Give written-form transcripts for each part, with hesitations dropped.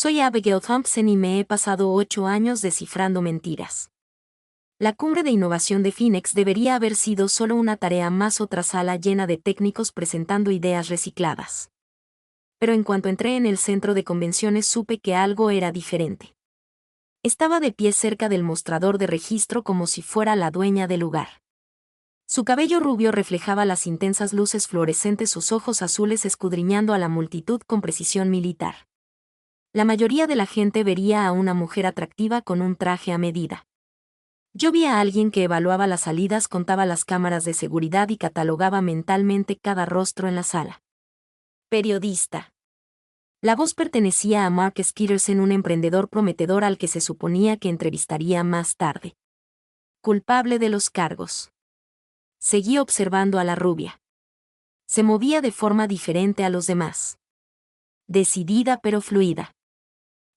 Soy Abigail Thompson y me he pasado 8 años descifrando mentiras. La cumbre de innovación de Phoenix debería haber sido solo una tarea más, otra sala llena de técnicos presentando ideas recicladas. Pero en cuanto entré en el centro de convenciones supe que algo era diferente. Estaba de pie cerca del mostrador de registro como si fuera la dueña del lugar. Su cabello rubio reflejaba las intensas luces fluorescentes, sus ojos azules escudriñando a la multitud con precisión militar. La mayoría de la gente vería a una mujer atractiva con un traje a medida. Yo vi a alguien que evaluaba las salidas, contaba las cámaras de seguridad y catalogaba mentalmente cada rostro en la sala. Periodista. La voz pertenecía a Mark Skeeterson, un emprendedor prometedor al que se suponía que entrevistaría más tarde. Culpable de los cargos. Seguí observando a la rubia. Se movía de forma diferente a los demás. Decidida pero fluida.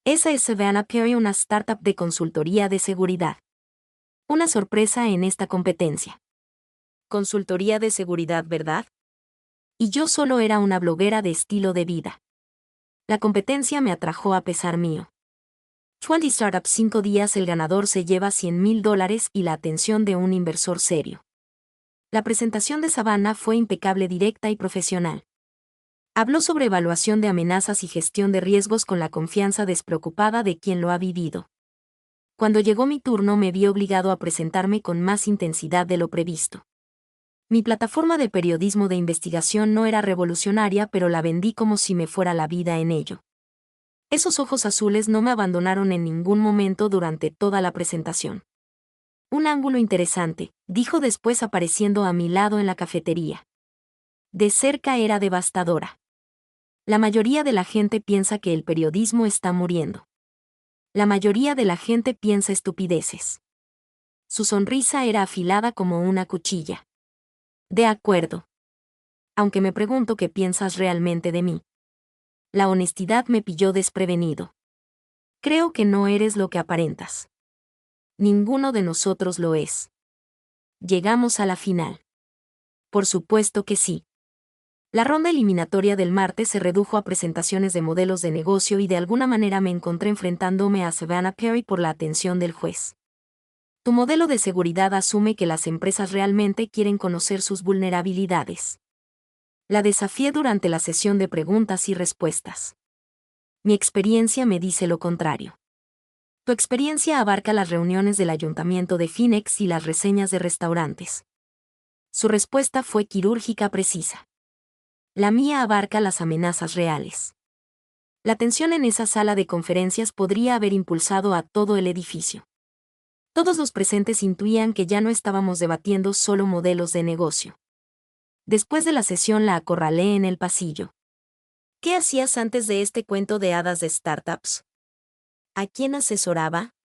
Esa es Savannah Perry, una startup de consultoría de seguridad. Una sorpresa en esta competencia. Consultoría de seguridad, ¿verdad? Y yo solo era una bloguera de estilo de vida. La competencia me atrajo a pesar mío. 20 Startups, 5 días, el ganador se lleva $100,000 y la atención de un inversor serio. La presentación de Savannah fue impecable, directa y profesional. Habló sobre evaluación de amenazas y gestión de riesgos con la confianza despreocupada de quien lo ha vivido. Cuando llegó mi turno me vi obligado a presentarme con más intensidad de lo previsto. Mi plataforma de periodismo de investigación no era revolucionaria, pero la vendí como si me fuera la vida en ello. Esos ojos azules no me abandonaron en ningún momento durante toda la presentación. Un ángulo interesante, dijo después apareciendo a mi lado en la cafetería. De cerca era devastadora. La mayoría de la gente piensa que el periodismo está muriendo. La mayoría de la gente piensa estupideces. Su sonrisa era afilada como una cuchilla. De acuerdo. Aunque me pregunto qué piensas realmente de mí. La honestidad me pilló desprevenido. Creo que no eres lo que aparentas. Ninguno de nosotros lo es. Llegamos a la final. Por supuesto que sí. La ronda eliminatoria del martes se redujo a presentaciones de modelos de negocio y de alguna manera me encontré enfrentándome a Savannah Perry por la atención del juez. Tu modelo de seguridad asume que las empresas realmente quieren conocer sus vulnerabilidades. La desafié durante la sesión de preguntas y respuestas. Mi experiencia me dice lo contrario. Tu experiencia abarca las reuniones del ayuntamiento de Phoenix y las reseñas de restaurantes. Su respuesta fue quirúrgica, precisa. La mía abarca las amenazas reales. La tensión en esa sala de conferencias podría haber impulsado a todo el edificio. Todos los presentes intuían que ya no estábamos debatiendo solo modelos de negocio. Después de la sesión la acorralé en el pasillo. ¿Qué hacías antes de este cuento de hadas de startups? ¿A quién asesoraba?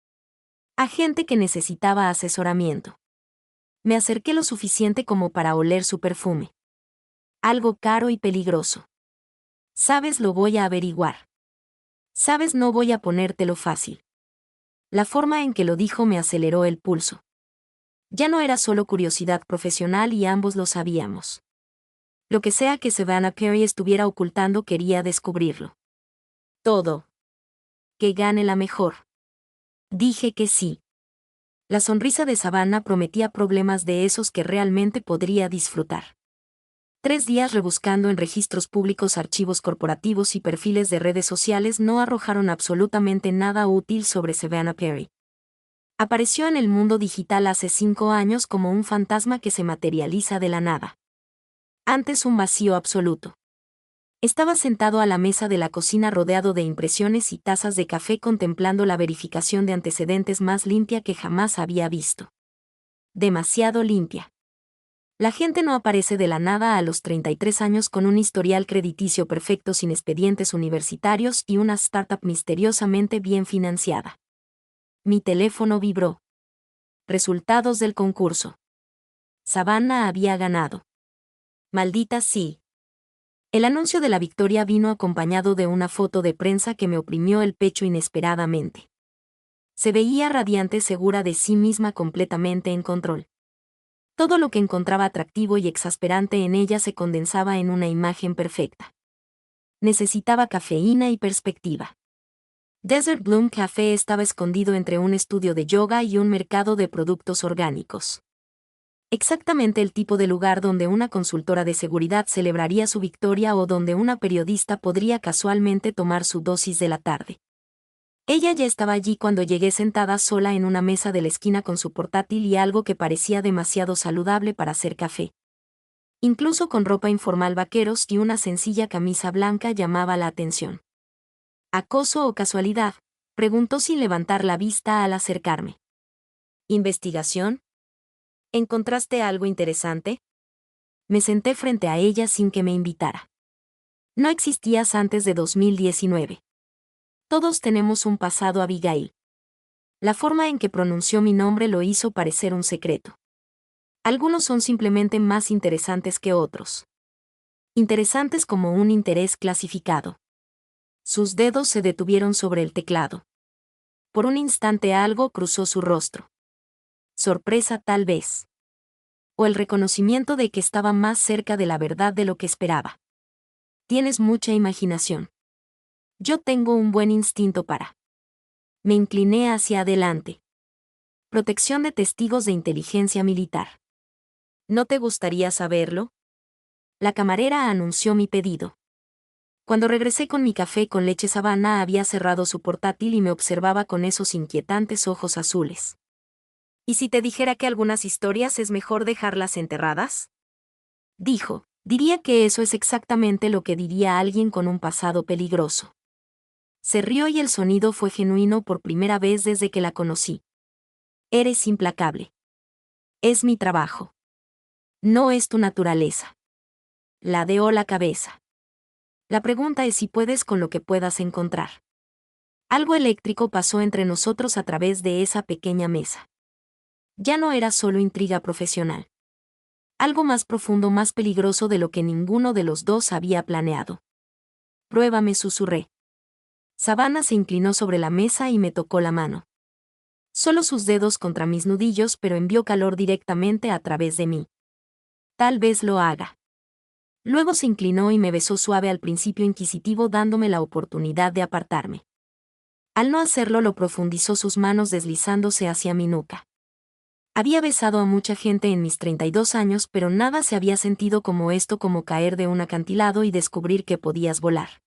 A gente que necesitaba asesoramiento. Me acerqué lo suficiente como para oler su perfume. Algo caro y peligroso. Sabes, lo voy a averiguar. Sabes, no voy a ponértelo fácil. La forma en que lo dijo me aceleró el pulso. Ya no era solo curiosidad profesional y ambos lo sabíamos. Lo que sea que Savannah Perry estuviera ocultando, quería descubrirlo. Todo. Que gane la mejor. Dije que sí. La sonrisa de Savannah prometía problemas de esos que realmente podría disfrutar. 3 días rebuscando en registros públicos, archivos corporativos y perfiles de redes sociales no arrojaron absolutamente nada útil sobre Savannah Perry. Apareció en el mundo digital hace 5 años como un fantasma que se materializa de la nada. Antes un vacío absoluto. Estaba sentado a la mesa de la cocina rodeado de impresiones y tazas de café contemplando la verificación de antecedentes más limpia que jamás había visto. Demasiado limpia. La gente no aparece de la nada a los 33 años con un historial crediticio perfecto, sin expedientes universitarios y una startup misteriosamente bien financiada. Mi teléfono vibró. Resultados del concurso. Savannah había ganado. Maldita sí. El anuncio de la victoria vino acompañado de una foto de prensa que me oprimió el pecho inesperadamente. Se veía radiante, segura de sí misma, completamente en control. Todo lo que encontraba atractivo y exasperante en ella se condensaba en una imagen perfecta. Necesitaba cafeína y perspectiva. Desert Bloom Café estaba escondido entre un estudio de yoga y un mercado de productos orgánicos. Exactamente el tipo de lugar donde una consultora de seguridad celebraría su victoria o donde una periodista podría casualmente tomar su dosis de la tarde. Ella ya estaba allí cuando llegué, sentada sola en una mesa de la esquina con su portátil y algo que parecía demasiado saludable para hacer café. Incluso con ropa informal, vaqueros y una sencilla camisa blanca llamaba la atención. ¿Acoso o casualidad?, preguntó sin levantar la vista al acercarme. ¿Investigación? ¿Encontraste algo interesante? Me senté frente a ella sin que me invitara. No existías antes de 2019. Todos tenemos un pasado, Abigail. La forma en que pronunció mi nombre lo hizo parecer un secreto. Algunos son simplemente más interesantes que otros. Interesantes como un interés clasificado. Sus dedos se detuvieron sobre el teclado. Por un instante algo cruzó su rostro. Sorpresa, tal vez. O el reconocimiento de que estaba más cerca de la verdad de lo que esperaba. Tienes mucha imaginación. Yo tengo un buen instinto para. Me incliné hacia adelante. Protección de testigos de inteligencia militar. ¿No te gustaría saberlo? La camarera anunció mi pedido. Cuando regresé con mi café con leche, Savannah había cerrado su portátil y me observaba con esos inquietantes ojos azules. ¿Y si te dijera que algunas historias es mejor dejarlas enterradas?, dijo. Diría que eso es exactamente lo que diría alguien con un pasado peligroso. Se rió y el sonido fue genuino por primera vez desde que la conocí. Eres implacable. Es mi trabajo. No es tu naturaleza. Ladeó la cabeza. La pregunta es si puedes con lo que puedas encontrar. Algo eléctrico pasó entre nosotros a través de esa pequeña mesa. Ya no era solo intriga profesional. Algo más profundo, más peligroso de lo que ninguno de los dos había planeado. Pruébame, susurré. Savannah se inclinó sobre la mesa y me tocó la mano. Solo sus dedos contra mis nudillos, pero envió calor directamente a través de mí. Tal vez lo haga. Luego se inclinó y me besó suave, al principio inquisitivo, dándome la oportunidad de apartarme. Al no hacerlo, lo profundizó, sus manos deslizándose hacia mi nuca. Había besado a mucha gente en mis 32 años, pero nada se había sentido como esto, como caer de un acantilado y descubrir que podías volar.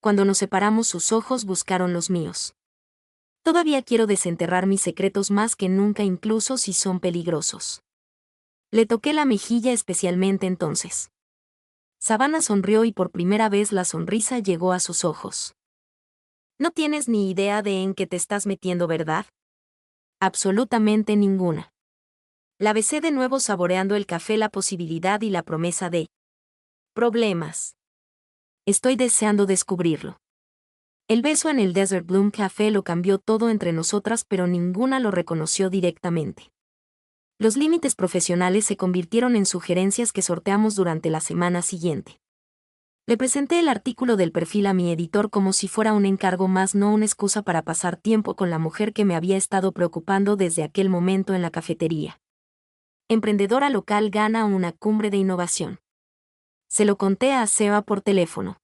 Cuando nos separamos, sus ojos buscaron los míos. Todavía quiero desenterrar mis secretos más que nunca, incluso si son peligrosos. Le toqué la mejilla, especialmente entonces. Savannah sonrió y por primera vez la sonrisa llegó a sus ojos. No tienes ni idea de en qué te estás metiendo, ¿verdad? Absolutamente ninguna. La besé de nuevo, saboreando el café, la posibilidad y la promesa de problemas. Estoy deseando descubrirlo. El beso en el Desert Bloom Café lo cambió todo entre nosotras, pero ninguna lo reconoció directamente. Los límites profesionales se convirtieron en sugerencias que sorteamos durante la semana siguiente. Le presenté el artículo del perfil a mi editor como si fuera un encargo más, no una excusa para pasar tiempo con la mujer que me había estado preocupando desde aquel momento en la cafetería. Emprendedora local gana una cumbre de innovación. Se lo conté a Seba por teléfono.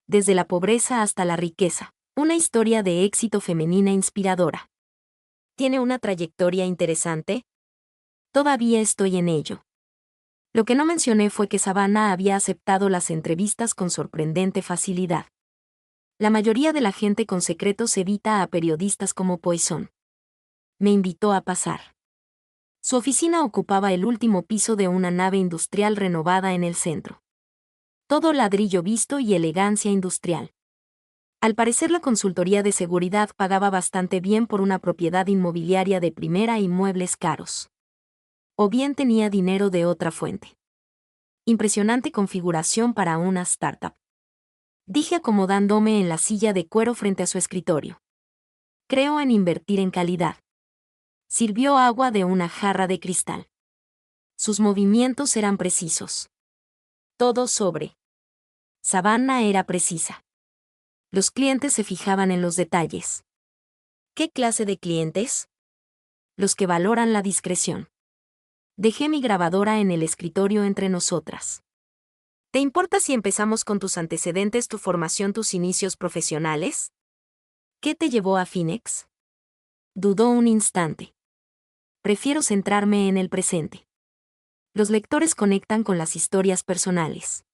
Desde la pobreza hasta la riqueza, una historia de éxito femenina inspiradora. ¿Tiene una trayectoria interesante? Todavía estoy en ello. Lo que no mencioné fue que Savannah había aceptado las entrevistas con sorprendente facilidad. La mayoría de la gente con secretos evita a periodistas como Poisson. Me invitó a pasar. Su oficina ocupaba el último piso de una nave industrial renovada en el centro. Todo ladrillo visto y elegancia industrial. Al parecer, la consultoría de seguridad pagaba bastante bien por una propiedad inmobiliaria de primera y muebles caros. O bien tenía dinero de otra fuente. Impresionante configuración para una startup, dije, acomodándome en la silla de cuero frente a su escritorio. Creo en invertir en calidad. Sirvió agua de una jarra de cristal. Sus movimientos eran precisos. Todo sobre. Savannah era precisa. Los clientes se fijaban en los detalles. ¿Qué clase de clientes? Los que valoran la discreción. Dejé mi grabadora en el escritorio entre nosotras. ¿Te importa si empezamos con tus antecedentes, tu formación, tus inicios profesionales? qué te llevó a Phoenix? Dudó un instante. Prefiero centrarme en el presente. Los lectores conectan con las historias personales.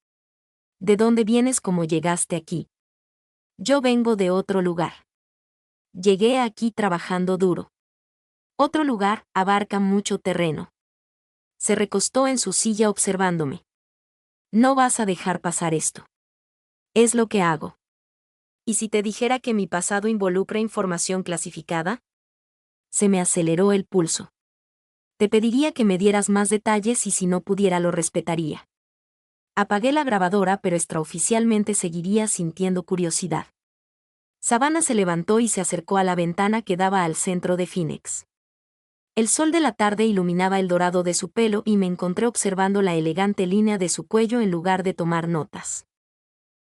¿De dónde vienes? ¿Cómo llegaste aquí? Yo vengo de otro lugar. Llegué aquí trabajando duro. Otro lugar abarca mucho terreno. Se recostó en su silla observándome. No vas a dejar pasar esto. Es lo que hago. ¿Y si te dijera que mi pasado involucra información clasificada? Se me aceleró el pulso. Te pediría que me dieras más detalles y si no pudiera lo respetaría. Apagué la grabadora, pero extraoficialmente seguiría sintiendo curiosidad. Savannah se levantó y se acercó a la ventana que daba al centro de Phoenix. El sol de la tarde iluminaba el dorado de su pelo y me encontré observando la elegante línea de su cuello en lugar de tomar notas.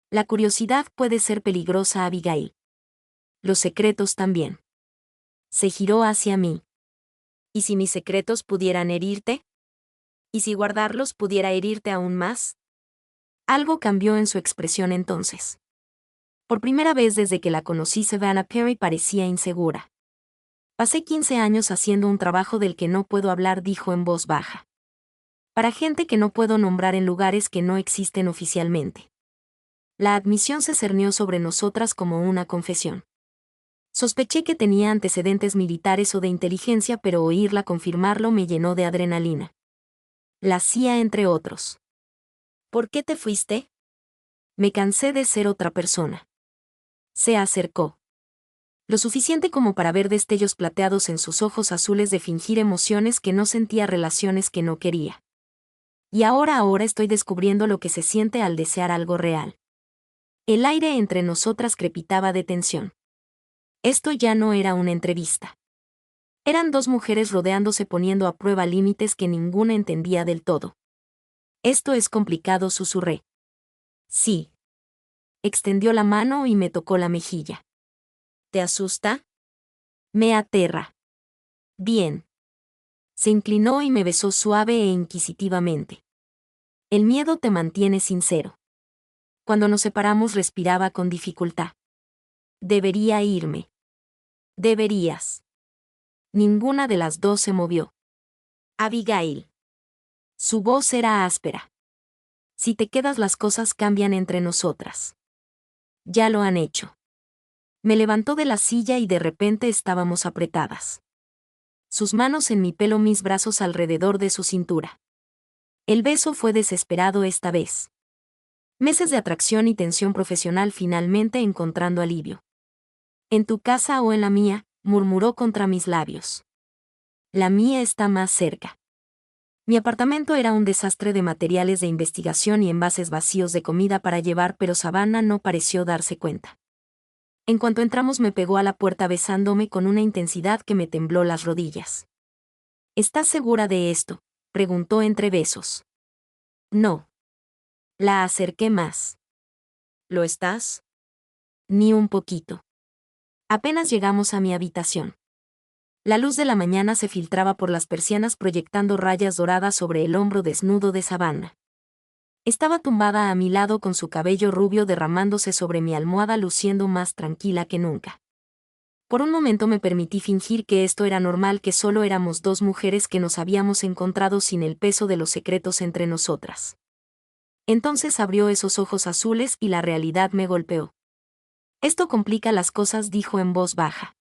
La curiosidad puede ser peligrosa, Abigail. Los secretos también. Se giró hacia mí. ¿Y si mis secretos pudieran herirte? ¿Y si guardarlos pudiera herirte aún más? Algo cambió en su expresión entonces. Por primera vez desde que la conocí, Savannah Perry parecía insegura. Pasé 15 años haciendo un trabajo del que no puedo hablar, dijo en voz baja. Para gente que no puedo nombrar en lugares que no existen oficialmente. La admisión se cernió sobre nosotras como una confesión. Sospeché que tenía antecedentes militares o de inteligencia, pero oírla confirmarlo me llenó de adrenalina. La CIA, entre otros. ¿Por qué te fuiste? Me cansé de ser otra persona. Se acercó. Lo suficiente como para ver destellos plateados en sus ojos azules, de fingir emociones que no sentía, relaciones que no quería. Y ahora estoy descubriendo lo que se siente al desear algo real. El aire entre nosotras crepitaba de tensión. Esto ya no era una entrevista. Eran dos mujeres rodeándose, poniendo a prueba límites que ninguna entendía del todo. Esto es complicado, susurré. Sí. Extendió la mano y me tocó la mejilla. ¿Te asusta? Me aterra. Bien. Se inclinó y me besó suave e inquisitivamente. El miedo te mantiene sincero. Cuando nos separamos respiraba con dificultad. Debería irme. Deberías. Ninguna de las dos se movió. Abigail. Su voz era áspera. Si te quedas, las cosas cambian entre nosotras. Ya lo han hecho. Me levantó de la silla y de repente estábamos apretadas. Sus manos en mi pelo, mis brazos alrededor de su cintura. El beso fue desesperado esta vez. Meses de atracción y tensión profesional finalmente encontrando alivio. ¿En tu casa o en la mía?, murmuró contra mis labios. La mía está más cerca. Mi apartamento era un desastre de materiales de investigación y envases vacíos de comida para llevar, pero Savannah no pareció darse cuenta. En cuanto entramos me pegó a la puerta besándome con una intensidad que me tembló las rodillas. ¿Estás segura de esto?, preguntó entre besos. No. La acerqué más. ¿Lo estás? Ni un poquito. Apenas llegamos a mi habitación. La luz de la mañana se filtraba por las persianas proyectando rayas doradas sobre el hombro desnudo de Savannah. Estaba tumbada a mi lado con su cabello rubio derramándose sobre mi almohada, luciendo más tranquila que nunca. Por un momento me permití fingir que esto era normal, que solo éramos dos mujeres que nos habíamos encontrado sin el peso de los secretos entre nosotras. Entonces abrió esos ojos azules y la realidad me golpeó. Esto complica las cosas, dijo en voz baja.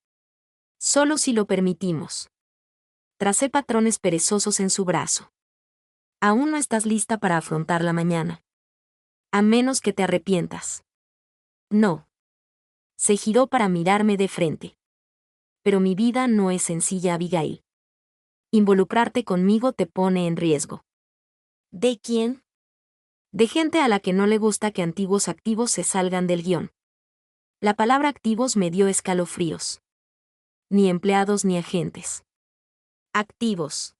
Solo si lo permitimos. Tracé patrones perezosos en su brazo. Aún no estás lista para afrontar la mañana. A menos que te arrepientas. No. Se giró para mirarme de frente. Pero mi vida no es sencilla, Abigail. Involucrarte conmigo te pone en riesgo. ¿De quién? De gente a la que no le gusta que antiguos activos se salgan del guión. La palabra activos me dio escalofríos. Ni empleados ni agentes. Activos.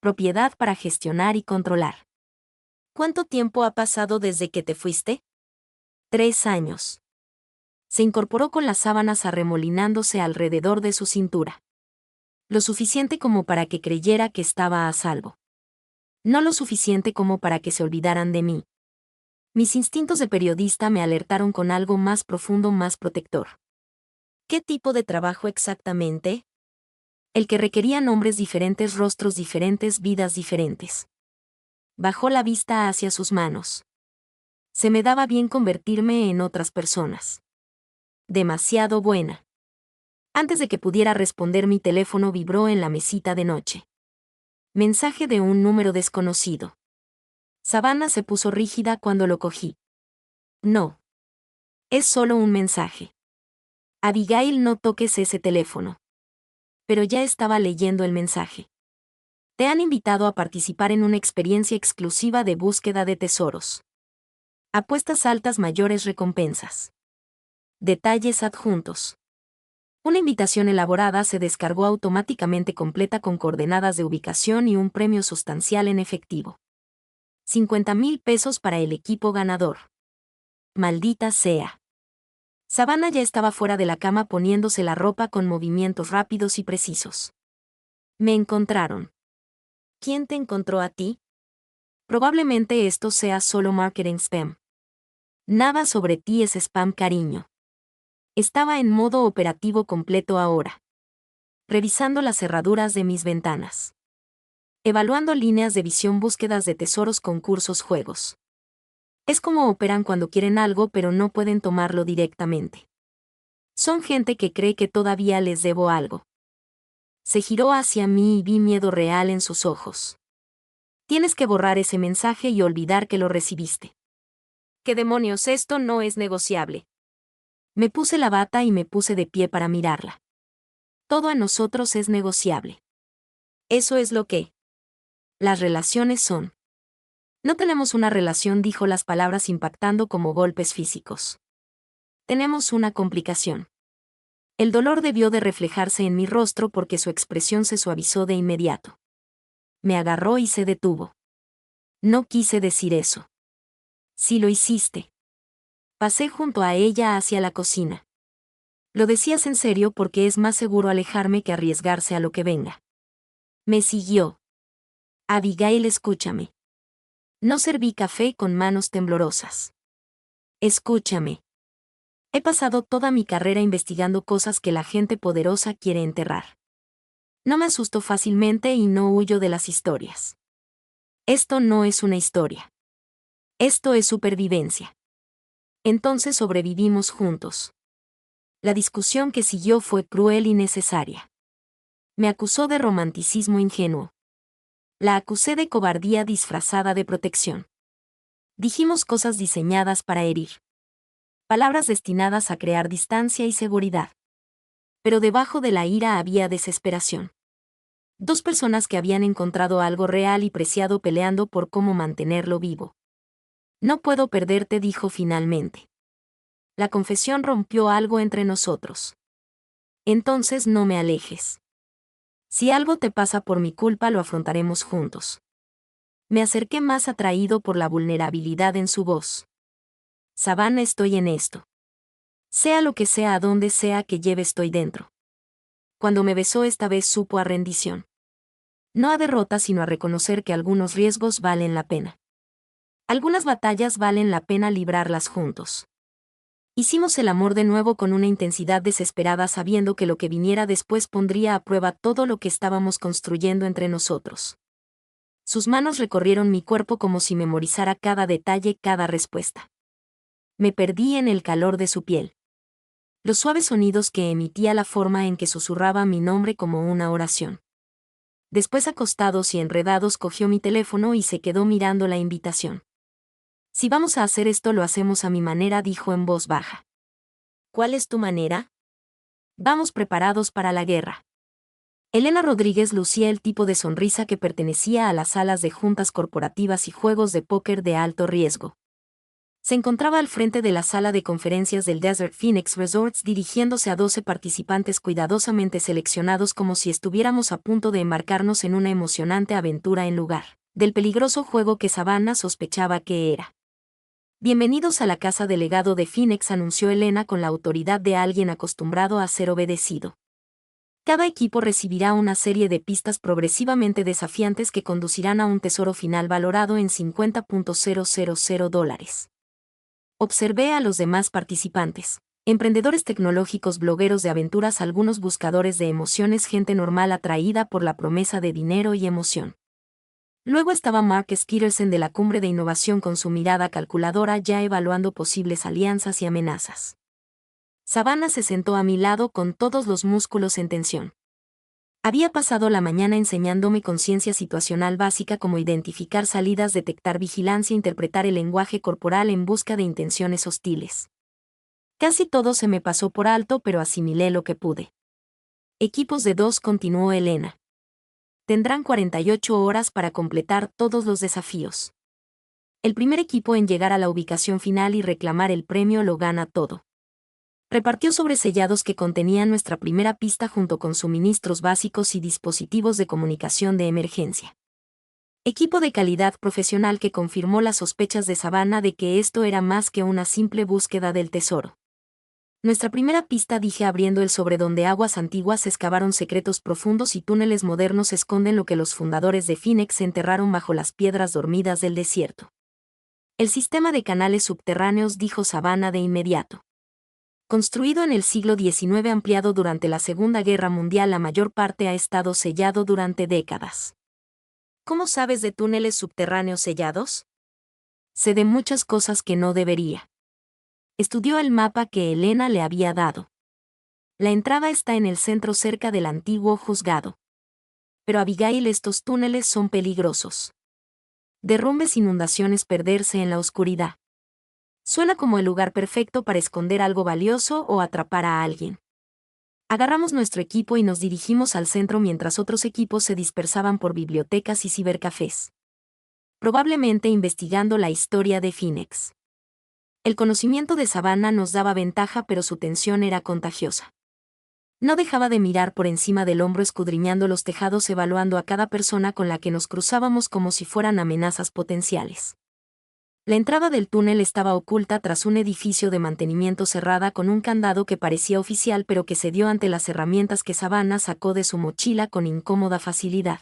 Propiedad para gestionar y controlar. ¿Cuánto tiempo ha pasado desde que te fuiste? 3 años. Se incorporó con las sábanas arremolinándose alrededor de su cintura. Lo suficiente como para que creyera que estaba a salvo. No lo suficiente como para que se olvidaran de mí. Mis instintos de periodista me alertaron con algo más profundo, más protector. ¿Qué tipo de trabajo exactamente? El que requería nombres diferentes, rostros diferentes, vidas diferentes. Bajó la vista hacia sus manos. Se me daba bien convertirme en otras personas. Demasiado buena. Antes de que pudiera responder, mi teléfono vibró en la mesita de noche. Mensaje de un número desconocido. Savannah se puso rígida cuando lo cogí. No. Es solo un mensaje. Abigail, no toques ese teléfono. Pero ya estaba leyendo el mensaje. Te han invitado a participar en una experiencia exclusiva de búsqueda de tesoros. Apuestas altas, mayores recompensas. Detalles adjuntos. Una invitación elaborada se descargó automáticamente, completa con coordenadas de ubicación y un premio sustancial en efectivo. 50,000 pesos para el equipo ganador. Maldita sea. Savannah ya estaba fuera de la cama poniéndose la ropa con movimientos rápidos y precisos. Me encontraron. ¿Quién te encontró a ti? Probablemente esto sea solo marketing spam. Nada sobre ti es spam, cariño. Estaba en modo operativo completo ahora. Revisando las cerraduras de mis ventanas. Evaluando líneas de visión, búsquedas de tesoros, concursos, juegos. Es como operan cuando quieren algo pero no pueden tomarlo directamente. Son gente que cree que todavía les debo algo. Se giró hacia mí y vi miedo real en sus ojos. Tienes que borrar ese mensaje y olvidar que lo recibiste. ¿Qué demonios? Esto no es negociable. Me puse la bata y me puse de pie para mirarla. Todo en nosotros es negociable. Eso es lo que las relaciones son. No tenemos una relación, dijo, las palabras impactando como golpes físicos. Tenemos una complicación. El dolor debió de reflejarse en mi rostro porque su expresión se suavizó de inmediato. Me agarró y se detuvo. No quise decir eso. Sí lo hiciste. Pasé junto a ella hacia la cocina. Lo decías en serio porque es más seguro alejarme que arriesgarse a lo que venga. Me siguió. Abigail, escúchame. No serví café con manos temblorosas. Escúchame. He pasado toda mi carrera investigando cosas que la gente poderosa quiere enterrar. No me asusto fácilmente y no huyo de las historias. Esto no es una historia. Esto es supervivencia. Entonces sobrevivimos juntos. La discusión que siguió fue cruel y necesaria. Me acusó de romanticismo ingenuo. La acusé de cobardía disfrazada de protección. Dijimos cosas diseñadas para herir. Palabras destinadas a crear distancia y seguridad. Pero debajo de la ira había desesperación. Dos personas que habían encontrado algo real y preciado peleando por cómo mantenerlo vivo. No puedo perderte, dijo finalmente. La confesión rompió algo entre nosotros. Entonces no me alejes. Si algo te pasa por mi culpa, lo afrontaremos juntos. Me acerqué más, atraído por la vulnerabilidad en su voz. Savannah, estoy en esto. Sea lo que sea, a donde sea que lleve, estoy dentro. Cuando me besó esta vez supo a rendición. No a derrota, sino a reconocer que algunos riesgos valen la pena. Algunas batallas valen la pena librarlas juntos. Hicimos el amor de nuevo con una intensidad desesperada, sabiendo que lo que viniera después pondría a prueba todo lo que estábamos construyendo entre nosotros. Sus manos recorrieron mi cuerpo como si memorizara cada detalle, cada respuesta. Me perdí en el calor de su piel. Los suaves sonidos que emitía, la forma en que susurraba mi nombre como una oración. Después, acostados y enredados, cogió mi teléfono y se quedó mirando la invitación. Si vamos a hacer esto, lo hacemos a mi manera, dijo en voz baja. ¿Cuál es tu manera? Vamos preparados para la guerra. Elena Rodríguez lucía el tipo de sonrisa que pertenecía a las salas de juntas corporativas y juegos de póker de alto riesgo. Se encontraba al frente de la sala de conferencias del Desert Phoenix Resorts, dirigiéndose a 12 participantes cuidadosamente seleccionados, como si estuviéramos a punto de embarcarnos en una emocionante aventura en lugar del peligroso juego que Savannah sospechaba que era. Bienvenidos a la casa del legado de Phoenix, anunció Elena con la autoridad de alguien acostumbrado a ser obedecido. Cada equipo recibirá una serie de pistas progresivamente desafiantes que conducirán a un tesoro final valorado en $50,000. Observé a los demás participantes. Emprendedores tecnológicos, blogueros de aventuras, algunos buscadores de emociones, gente normal atraída por la promesa de dinero y emoción. Luego estaba Mark Skitterson de la Cumbre de Innovación con su mirada calculadora, ya evaluando posibles alianzas y amenazas. Savannah se sentó a mi lado con todos los músculos en tensión. Había pasado la mañana enseñándome conciencia situacional básica como identificar salidas, detectar vigilancia, interpretar el lenguaje corporal en busca de intenciones hostiles. Casi todo se me pasó por alto, pero asimilé lo que pude. Equipos de 2, continuó Elena. Tendrán 48 horas para completar todos los desafíos. El primer equipo en llegar a la ubicación final y reclamar el premio lo gana todo. Repartió sobresellados que contenían nuestra primera pista junto con suministros básicos y dispositivos de comunicación de emergencia. Equipo de calidad profesional que confirmó las sospechas de Savannah de que esto era más que una simple búsqueda del tesoro. Nuestra primera pista, dije abriendo el sobre, donde aguas antiguas excavaron secretos profundos y túneles modernos esconden lo que los fundadores de Finex enterraron bajo las piedras dormidas del desierto. El sistema de canales subterráneos, dijo Savannah de inmediato. Construido en el siglo XIX, ampliado durante la Segunda Guerra Mundial, la mayor parte ha estado sellado durante décadas. ¿Cómo sabes de túneles subterráneos sellados? Sé de muchas cosas que no debería. Estudió el mapa que Elena le había dado. La entrada está en el centro, cerca del antiguo juzgado. Pero Abigail, estos túneles son peligrosos. Derrumbes, inundaciones, perderse en la oscuridad. Suena como el lugar perfecto para esconder algo valioso o atrapar a alguien. Agarramos nuestro equipo y nos dirigimos al centro mientras otros equipos se dispersaban por bibliotecas y cibercafés. Probablemente investigando la historia de Finex. El conocimiento de Savannah nos daba ventaja, pero su tensión era contagiosa. No dejaba de mirar por encima del hombro, escudriñando los tejados, evaluando a cada persona con la que nos cruzábamos como si fueran amenazas potenciales. La entrada del túnel estaba oculta tras un edificio de mantenimiento, cerrada con un candado que parecía oficial pero que cedió ante las herramientas que Savannah sacó de su mochila con incómoda facilidad.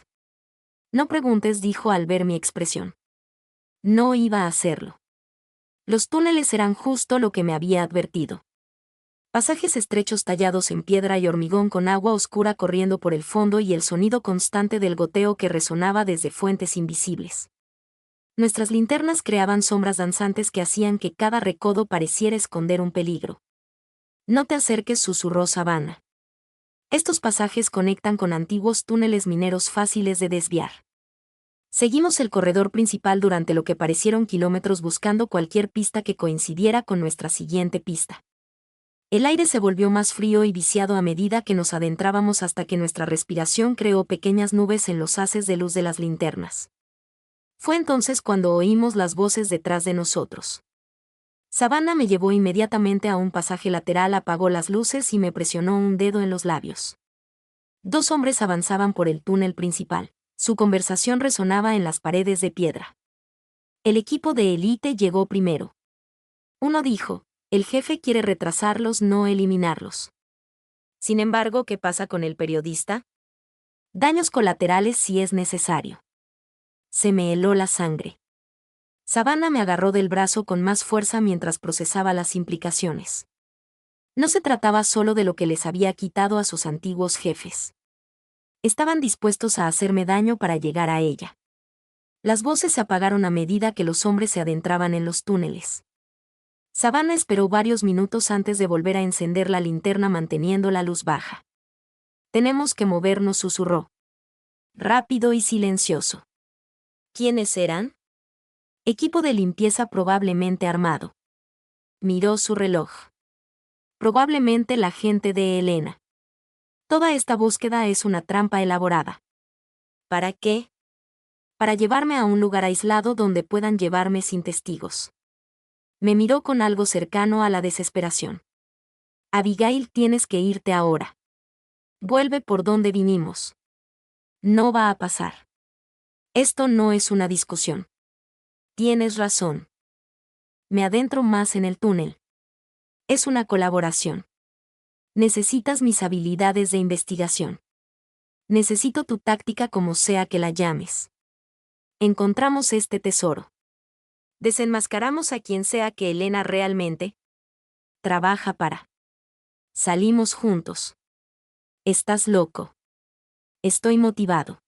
No preguntes, dijo al ver mi expresión. No iba a hacerlo. Los túneles eran justo lo que me había advertido. Pasajes estrechos tallados en piedra y hormigón, con agua oscura corriendo por el fondo y el sonido constante del goteo que resonaba desde fuentes invisibles. Nuestras linternas creaban sombras danzantes que hacían que cada recodo pareciera esconder un peligro. No te acerques, susurró Savannah. Estos pasajes conectan con antiguos túneles mineros fáciles de desviar. Seguimos el corredor principal durante lo que parecieron kilómetros, buscando cualquier pista que coincidiera con nuestra siguiente pista. El aire se volvió más frío y viciado a medida que nos adentrábamos, hasta que nuestra respiración creó pequeñas nubes en los haces de luz de las linternas. Fue entonces cuando oímos las voces detrás de nosotros. Savannah me llevó inmediatamente a un pasaje lateral, apagó las luces y me presionó un dedo en los labios. 2 hombres avanzaban por el túnel principal. Su conversación resonaba en las paredes de piedra. El equipo de élite llegó primero. Uno dijo: el jefe quiere retrasarlos, no eliminarlos. Sin embargo, ¿qué pasa con el periodista? Daños colaterales si es necesario. Se me heló la sangre. Savannah me agarró del brazo con más fuerza mientras procesaba las implicaciones. No se trataba solo de lo que les había quitado a sus antiguos jefes. Estaban dispuestos a hacerme daño para llegar a ella. Las voces se apagaron a medida que los hombres se adentraban en los túneles. Savannah esperó varios minutos antes de volver a encender la linterna, manteniendo la luz baja. Tenemos que movernos, susurró. Rápido y silencioso. ¿Quiénes eran? Equipo de limpieza, probablemente armado. Miró su reloj. Probablemente la gente de Elena. Toda esta búsqueda es una trampa elaborada. ¿Para qué? Para llevarme a un lugar aislado donde puedan llevarme sin testigos. Me miró con algo cercano a la desesperación. Abigail, tienes que irte ahora. Vuelve por donde vinimos. No va a pasar. Esto no es una discusión. Tienes razón. Me adentro más en el túnel. Es una colaboración. Necesitas mis habilidades de investigación. Necesito tu táctica, como sea que la llames. Encontramos este tesoro. Desenmascaramos a quien sea que Elena realmente trabaja para. Salimos juntos. Estás loco. Estoy motivado.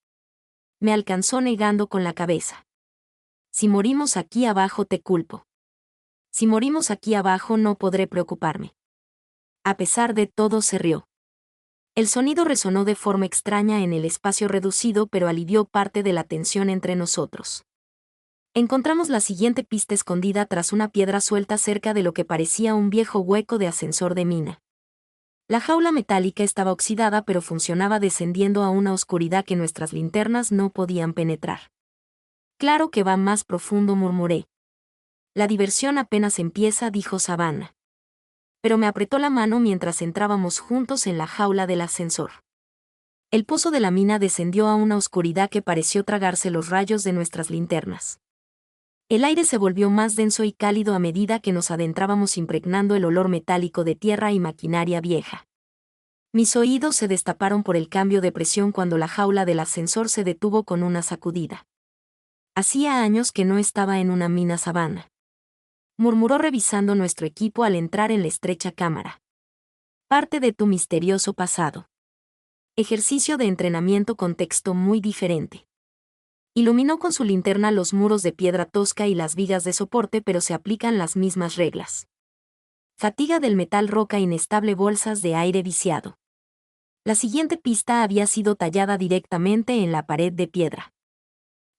Me alcanzó negando con la cabeza. Si morimos aquí abajo te culpo. Si morimos aquí abajo no podré preocuparme. A pesar de todo se rió. El sonido resonó de forma extraña en el espacio reducido, pero alivió parte de la tensión entre nosotros. Encontramos la siguiente pista escondida tras una piedra suelta cerca de lo que parecía un viejo hueco de ascensor de mina. La jaula metálica estaba oxidada, pero funcionaba descendiendo a una oscuridad que nuestras linternas no podían penetrar. Claro que va más profundo, murmuré. La diversión apenas empieza, dijo Savannah. Pero me apretó la mano mientras entrábamos juntos en la jaula del ascensor. El pozo de la mina descendió a una oscuridad que pareció tragarse los rayos de nuestras linternas. El aire se volvió más denso y cálido a medida que nos adentrábamos, impregnando el olor metálico de tierra y maquinaria vieja. Mis oídos se destaparon por el cambio de presión cuando la jaula del ascensor se detuvo con una sacudida. Hacía años que no estaba en una mina, Savannah, murmuró revisando nuestro equipo al entrar en la estrecha cámara. Parte de tu misterioso pasado. Ejercicio de entrenamiento, contexto muy diferente. Iluminó con su linterna los muros de piedra tosca y las vigas de soporte, pero se aplican las mismas reglas. Fatiga del metal, roca inestable, bolsas de aire viciado. La siguiente pista había sido tallada directamente en la pared de piedra.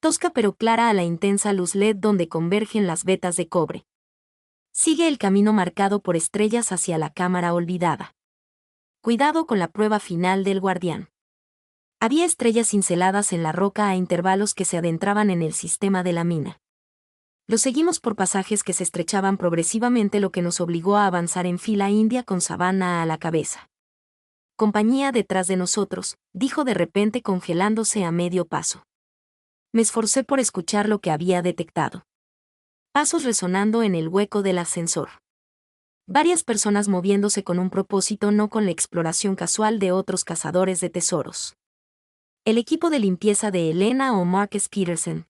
Tosca pero clara a la intensa luz LED donde convergen las vetas de cobre. Sigue el camino marcado por estrellas hacia la cámara olvidada. Cuidado con la prueba final del guardián. Había estrellas cinceladas en la roca a intervalos que se adentraban en el sistema de la mina. Lo seguimos por pasajes que se estrechaban progresivamente, lo que nos obligó a avanzar en fila india con Savannah a la cabeza. Compañía detrás de nosotros, dijo de repente, congelándose a medio paso. Me esforcé por escuchar lo que había detectado. Pasos resonando en el hueco del ascensor. Varias personas moviéndose con un propósito, no con la exploración casual de otros cazadores de tesoros. El equipo de limpieza de Elena o Marcus Peterson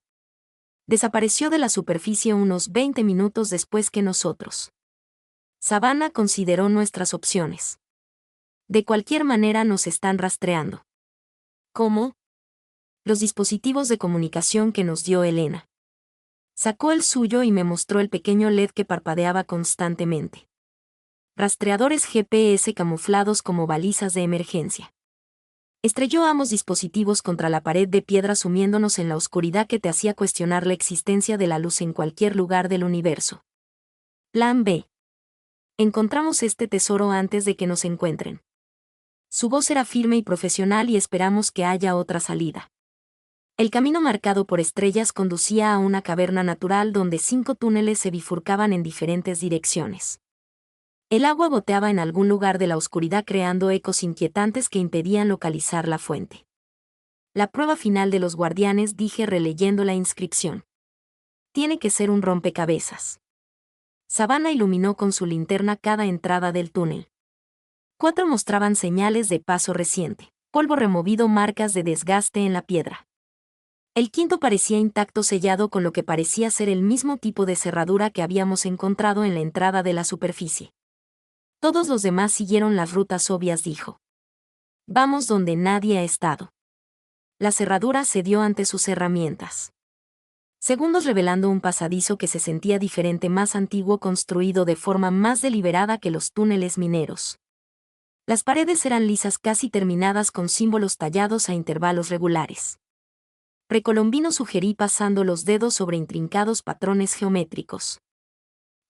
desapareció de la superficie unos 20 minutos después que nosotros. Savannah consideró nuestras opciones. De cualquier manera nos están rastreando. ¿Cómo? Los dispositivos de comunicación que nos dio Elena. Sacó el suyo y me mostró el pequeño LED que parpadeaba constantemente. Rastreadores GPS camuflados como balizas de emergencia. Estrelló ambos dispositivos contra la pared de piedra, sumiéndonos en la oscuridad que te hacía cuestionar la existencia de la luz en cualquier lugar del universo. Plan B. Encontramos este tesoro antes de que nos encuentren. Su voz era firme y profesional, y esperamos que haya otra salida. El camino marcado por estrellas conducía a una caverna natural donde 5 túneles se bifurcaban en diferentes direcciones. El agua goteaba en algún lugar de la oscuridad, creando ecos inquietantes que impedían localizar la fuente. La prueba final de los guardianes, dije releyendo la inscripción. Tiene que ser un rompecabezas. Savannah iluminó con su linterna cada entrada del túnel. 4 mostraban señales de paso reciente, polvo removido, marcas de desgaste en la piedra. El 5º parecía intacto, sellado con lo que parecía ser el mismo tipo de cerradura que habíamos encontrado en la entrada de la superficie. Todos los demás siguieron las rutas obvias, dijo. Vamos donde nadie ha estado. La cerradura cedió ante sus herramientas. Segundos revelando un pasadizo que se sentía diferente, más antiguo, construido de forma más deliberada que los túneles mineros. Las paredes eran lisas, casi terminadas, con símbolos tallados a intervalos regulares. Precolombino, sugerí pasando los dedos sobre intrincados patrones geométricos.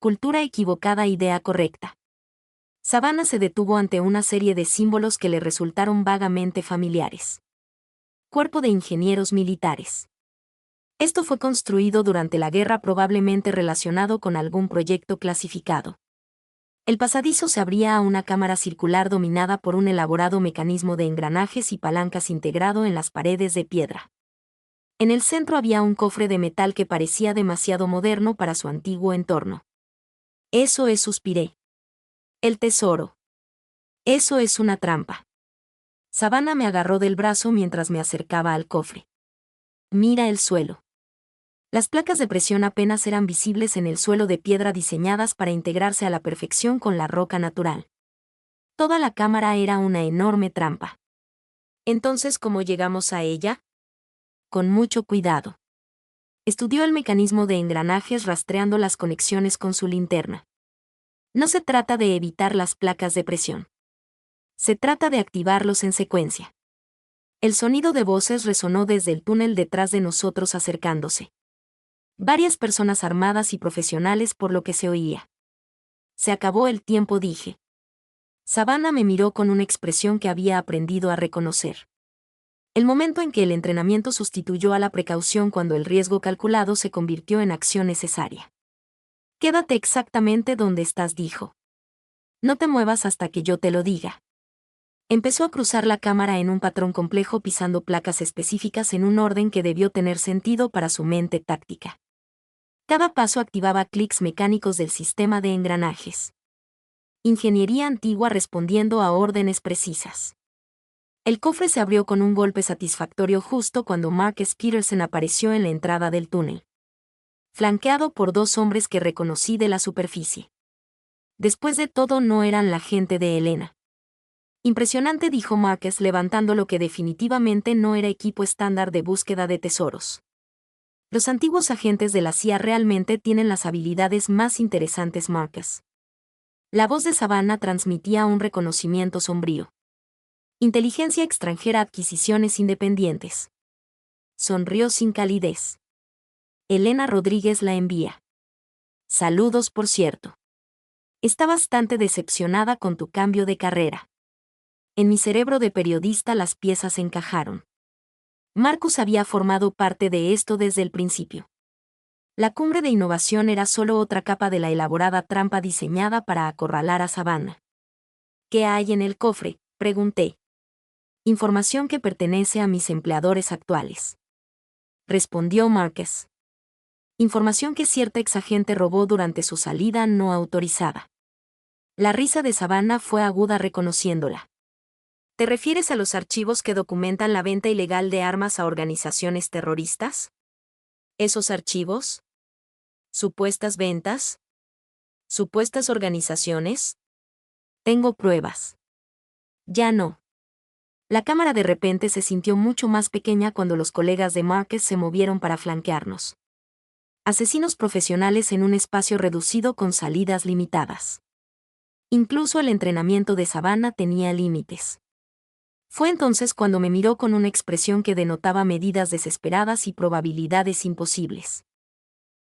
Cultura equivocada, idea correcta. Savannah se detuvo ante una serie de símbolos que le resultaron vagamente familiares. Cuerpo de ingenieros militares. Esto fue construido durante la guerra, probablemente relacionado con algún proyecto clasificado. El pasadizo se abría a una cámara circular dominada por un elaborado mecanismo de engranajes y palancas integrado en las paredes de piedra. En el centro había un cofre de metal que parecía demasiado moderno para su antiguo entorno. Eso es, suspiré. El tesoro. Eso es una trampa. Savannah me agarró del brazo mientras me acercaba al cofre. Mira el suelo. Las placas de presión apenas eran visibles en el suelo de piedra, diseñadas para integrarse a la perfección con la roca natural. Toda la cámara era una enorme trampa. Entonces, ¿cómo llegamos a ella? Con mucho cuidado. Estudió el mecanismo de engranajes rastreando las conexiones con su linterna. No se trata de evitar las placas de presión. Se trata de activarlos en secuencia. El sonido de voces resonó desde el túnel detrás de nosotros acercándose. Varias personas armadas y profesionales por lo que se oía. Se acabó el tiempo, dije. Savannah me miró con una expresión que había aprendido a reconocer. El momento en que el entrenamiento sustituyó a la precaución cuando el riesgo calculado se convirtió en acción necesaria. Quédate exactamente donde estás, dijo. No te muevas hasta que yo te lo diga. Empezó a cruzar la cámara en un patrón complejo pisando placas específicas en un orden que debió tener sentido para su mente táctica. Cada paso activaba clics mecánicos del sistema de engranajes. Ingeniería antigua respondiendo a órdenes precisas. El cofre se abrió con un golpe satisfactorio justo cuando Marcus Peterson apareció en la entrada del túnel. Flanqueado por dos hombres que reconocí de la superficie. Después de todo, no eran la gente de Helena. Impresionante, dijo Marcus levantando lo que definitivamente no era equipo estándar de búsqueda de tesoros. Los antiguos agentes de la CIA realmente tienen las habilidades más interesantes, Marcus. La voz de Savannah transmitía un reconocimiento sombrío. Inteligencia extranjera, adquisiciones independientes. Sonrió sin calidez. Helena Rodríguez la envía. Saludos, por cierto. Está bastante decepcionada con tu cambio de carrera. En mi cerebro de periodista las piezas encajaron. Marcus había formado parte de esto desde el principio. La cumbre de innovación era solo otra capa de la elaborada trampa diseñada para acorralar a Savannah. ¿Qué hay en el cofre?, pregunté. Información que pertenece a mis empleadores actuales. Respondió Marcus. Información que cierta exagente robó durante su salida no autorizada. La risa de Savannah fue aguda reconociéndola. ¿Te refieres a los archivos que documentan la venta ilegal de armas a organizaciones terroristas? ¿Esos archivos? ¿Supuestas ventas? ¿Supuestas organizaciones? Tengo pruebas. Ya no. La cámara de repente se sintió mucho más pequeña cuando los colegas de Marcus se movieron para flanquearnos. Asesinos profesionales en un espacio reducido con salidas limitadas. Incluso el entrenamiento de Savannah tenía límites. Fue entonces cuando me miró con una expresión que denotaba medidas desesperadas y probabilidades imposibles.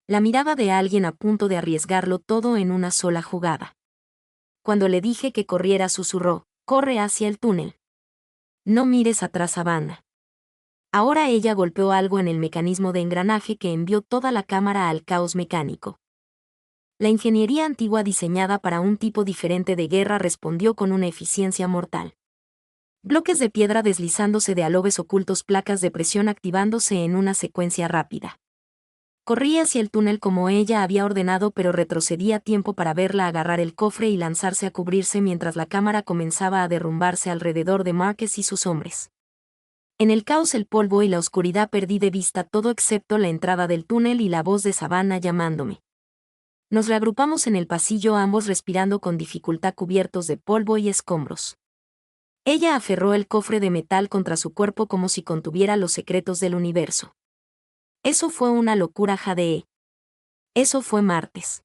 La mirada de alguien a punto de arriesgarlo todo en una sola jugada. Cuando le dije que corriera, susurró: corre hacia el túnel. No mires atrás, Savannah. Ahora ella golpeó algo en el mecanismo de engranaje que envió toda la cámara al caos mecánico. La ingeniería antigua diseñada para un tipo diferente de guerra respondió con una eficiencia mortal. Bloques de piedra deslizándose de alobes ocultos, placas de presión activándose en una secuencia rápida. Corrí hacia el túnel como ella había ordenado, pero retrocedí a tiempo para verla agarrar el cofre y lanzarse a cubrirse mientras la cámara comenzaba a derrumbarse alrededor de Marcus y sus hombres. En el caos, el polvo y la oscuridad, perdí de vista todo excepto la entrada del túnel y la voz de Savannah llamándome. Nos reagrupamos en el pasillo, ambos respirando con dificultad, cubiertos de polvo y escombros. Ella aferró el cofre de metal contra su cuerpo como si contuviera los secretos del universo. Eso fue una locura, Jade. Eso fue martes.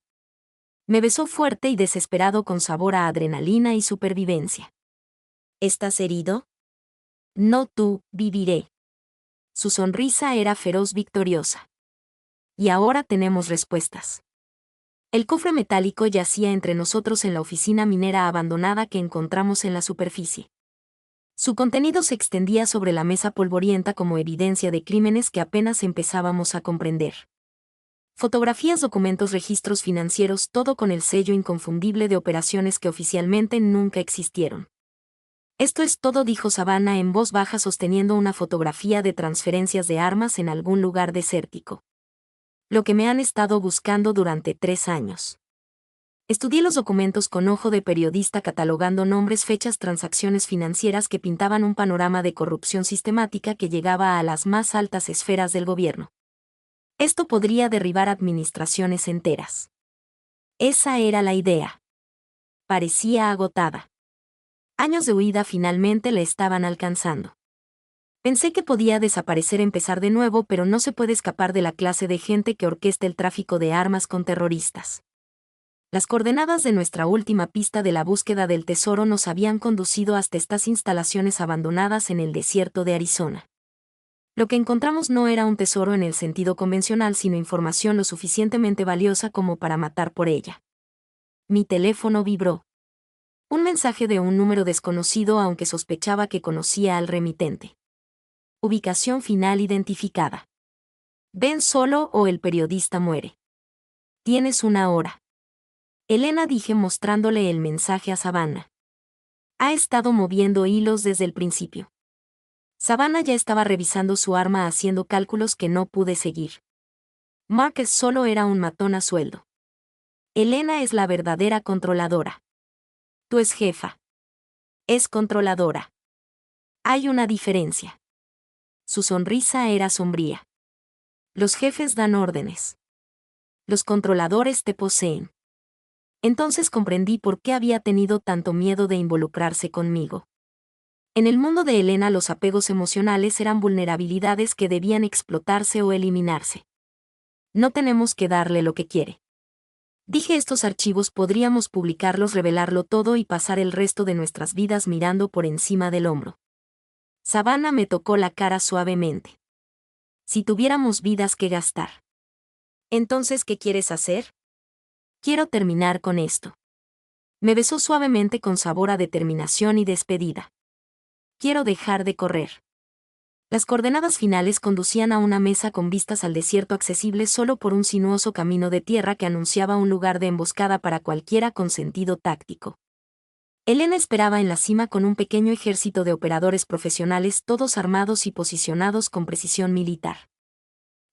Me besó fuerte y desesperado con sabor a adrenalina y supervivencia. ¿Estás herido? No, tú, viviré. Su sonrisa era feroz, victoriosa. Y ahora tenemos respuestas. El cofre metálico yacía entre nosotros en la oficina minera abandonada que encontramos en la superficie. Su contenido se extendía sobre la mesa polvorienta como evidencia de crímenes que apenas empezábamos a comprender. Fotografías, documentos, registros financieros, todo con el sello inconfundible de operaciones que oficialmente nunca existieron. Esto es todo, dijo Savannah en voz baja sosteniendo una fotografía de transferencias de armas en algún lugar desértico. Lo que me han estado buscando durante 3 años. Estudié los documentos con ojo de periodista, catalogando nombres, fechas, transacciones financieras que pintaban un panorama de corrupción sistemática que llegaba a las más altas esferas del gobierno. Esto podría derribar administraciones enteras. Esa era la idea. Parecía agotada. Años de huida finalmente le estaban alcanzando. Pensé que podía desaparecer, empezar de nuevo, pero no se puede escapar de la clase de gente que orquesta el tráfico de armas con terroristas. Las coordenadas de nuestra última pista de la búsqueda del tesoro nos habían conducido hasta estas instalaciones abandonadas en el desierto de Arizona. Lo que encontramos no era un tesoro en el sentido convencional, sino información lo suficientemente valiosa como para matar por ella. Mi teléfono vibró. Un mensaje de un número desconocido, aunque sospechaba que conocía al remitente. Ubicación final identificada. Ven solo o el periodista muere. Tienes una hora. Elena, dije mostrándole el mensaje a Savannah. Ha estado moviendo hilos desde el principio. Savannah ya estaba revisando su arma, haciendo cálculos que no pude seguir. Marcus solo era un matón a sueldo. Elena es la verdadera controladora. Tú es jefa. Es controladora. Hay una diferencia. Su sonrisa era sombría. Los jefes dan órdenes. Los controladores te poseen. Entonces comprendí por qué había tenido tanto miedo de involucrarse conmigo. En el mundo de Elena, los apegos emocionales eran vulnerabilidades que debían explotarse o eliminarse. No tenemos que darle lo que quiere. Dije, estos archivos podríamos publicarlos, revelarlo todo y pasar el resto de nuestras vidas mirando por encima del hombro. Savannah me tocó la cara suavemente. Si tuviéramos vidas que gastar. Entonces, ¿qué quieres hacer? Quiero terminar con esto. Me besó suavemente con sabor a determinación y despedida. Quiero dejar de correr. Las coordenadas finales conducían a una mesa con vistas al desierto, accesible solo por un sinuoso camino de tierra que anunciaba un lugar de emboscada para cualquiera con sentido táctico. Elena esperaba en la cima con un pequeño ejército de operadores profesionales, todos armados y posicionados con precisión militar.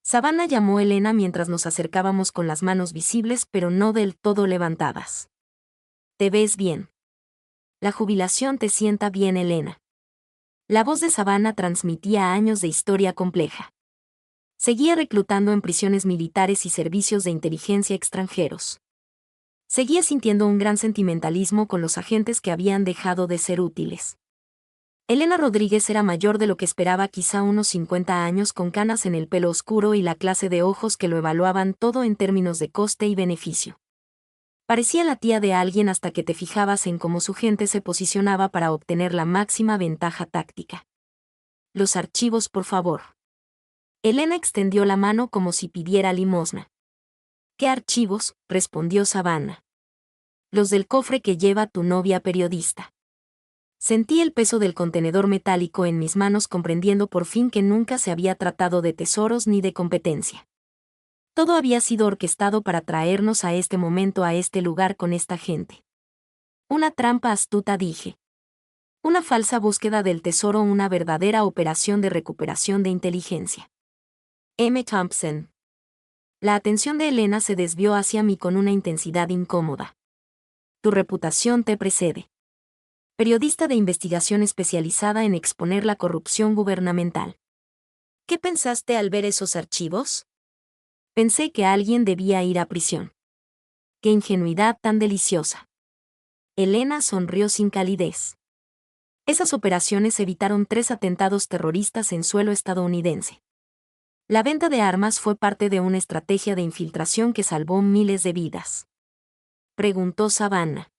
Savannah llamó a Elena mientras nos acercábamos, con las manos visibles pero no del todo levantadas. Te ves bien. La jubilación te sienta bien, Elena. La voz de Savannah transmitía años de historia compleja. Seguía reclutando en prisiones militares y servicios de inteligencia extranjeros. Seguía sintiendo un gran sentimentalismo con los agentes que habían dejado de ser útiles. Elena Rodríguez era mayor de lo que esperaba, quizá unos 50 años, con canas en el pelo oscuro y la clase de ojos que lo evaluaban todo en términos de coste y beneficio. Parecía la tía de alguien hasta que te fijabas en cómo su gente se posicionaba para obtener la máxima ventaja táctica. Los archivos, por favor. Elena extendió la mano como si pidiera limosna. ¿Qué archivos?, respondió Savannah. Los del cofre que lleva tu novia periodista. Sentí el peso del contenedor metálico en mis manos, comprendiendo por fin que nunca se había tratado de tesoros ni de competencia. Todo había sido orquestado para traernos a este momento, a este lugar, con esta gente. Una trampa astuta, dije. Una falsa búsqueda del tesoro, una verdadera operación de recuperación de inteligencia. M. Thompson. La atención de Elena se desvió hacia mí con una intensidad incómoda. Tu reputación te precede. Periodista de investigación especializada en exponer la corrupción gubernamental. ¿Qué pensaste al ver esos archivos? Pensé que alguien debía ir a prisión. ¡Qué ingenuidad tan deliciosa! Elena sonrió sin calidez. Esas operaciones evitaron 3 atentados terroristas en suelo estadounidense. La venta de armas fue parte de una estrategia de infiltración que salvó miles de vidas. Preguntó Savannah.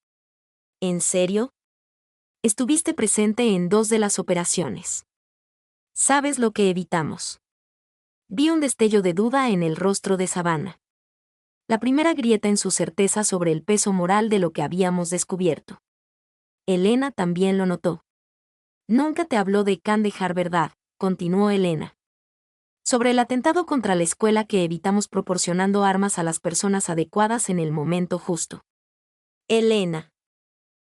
¿En serio? Estuviste presente en 2 de las operaciones. ¿Sabes lo que evitamos? Vi un destello de duda en el rostro de Savannah. La primera grieta en su certeza sobre el peso moral de lo que habíamos descubierto. Elena también lo notó. Nunca te habló de Kandahar, ¿verdad?, continuó Elena. Sobre el atentado contra la escuela que evitamos proporcionando armas a las personas adecuadas en el momento justo. Elena.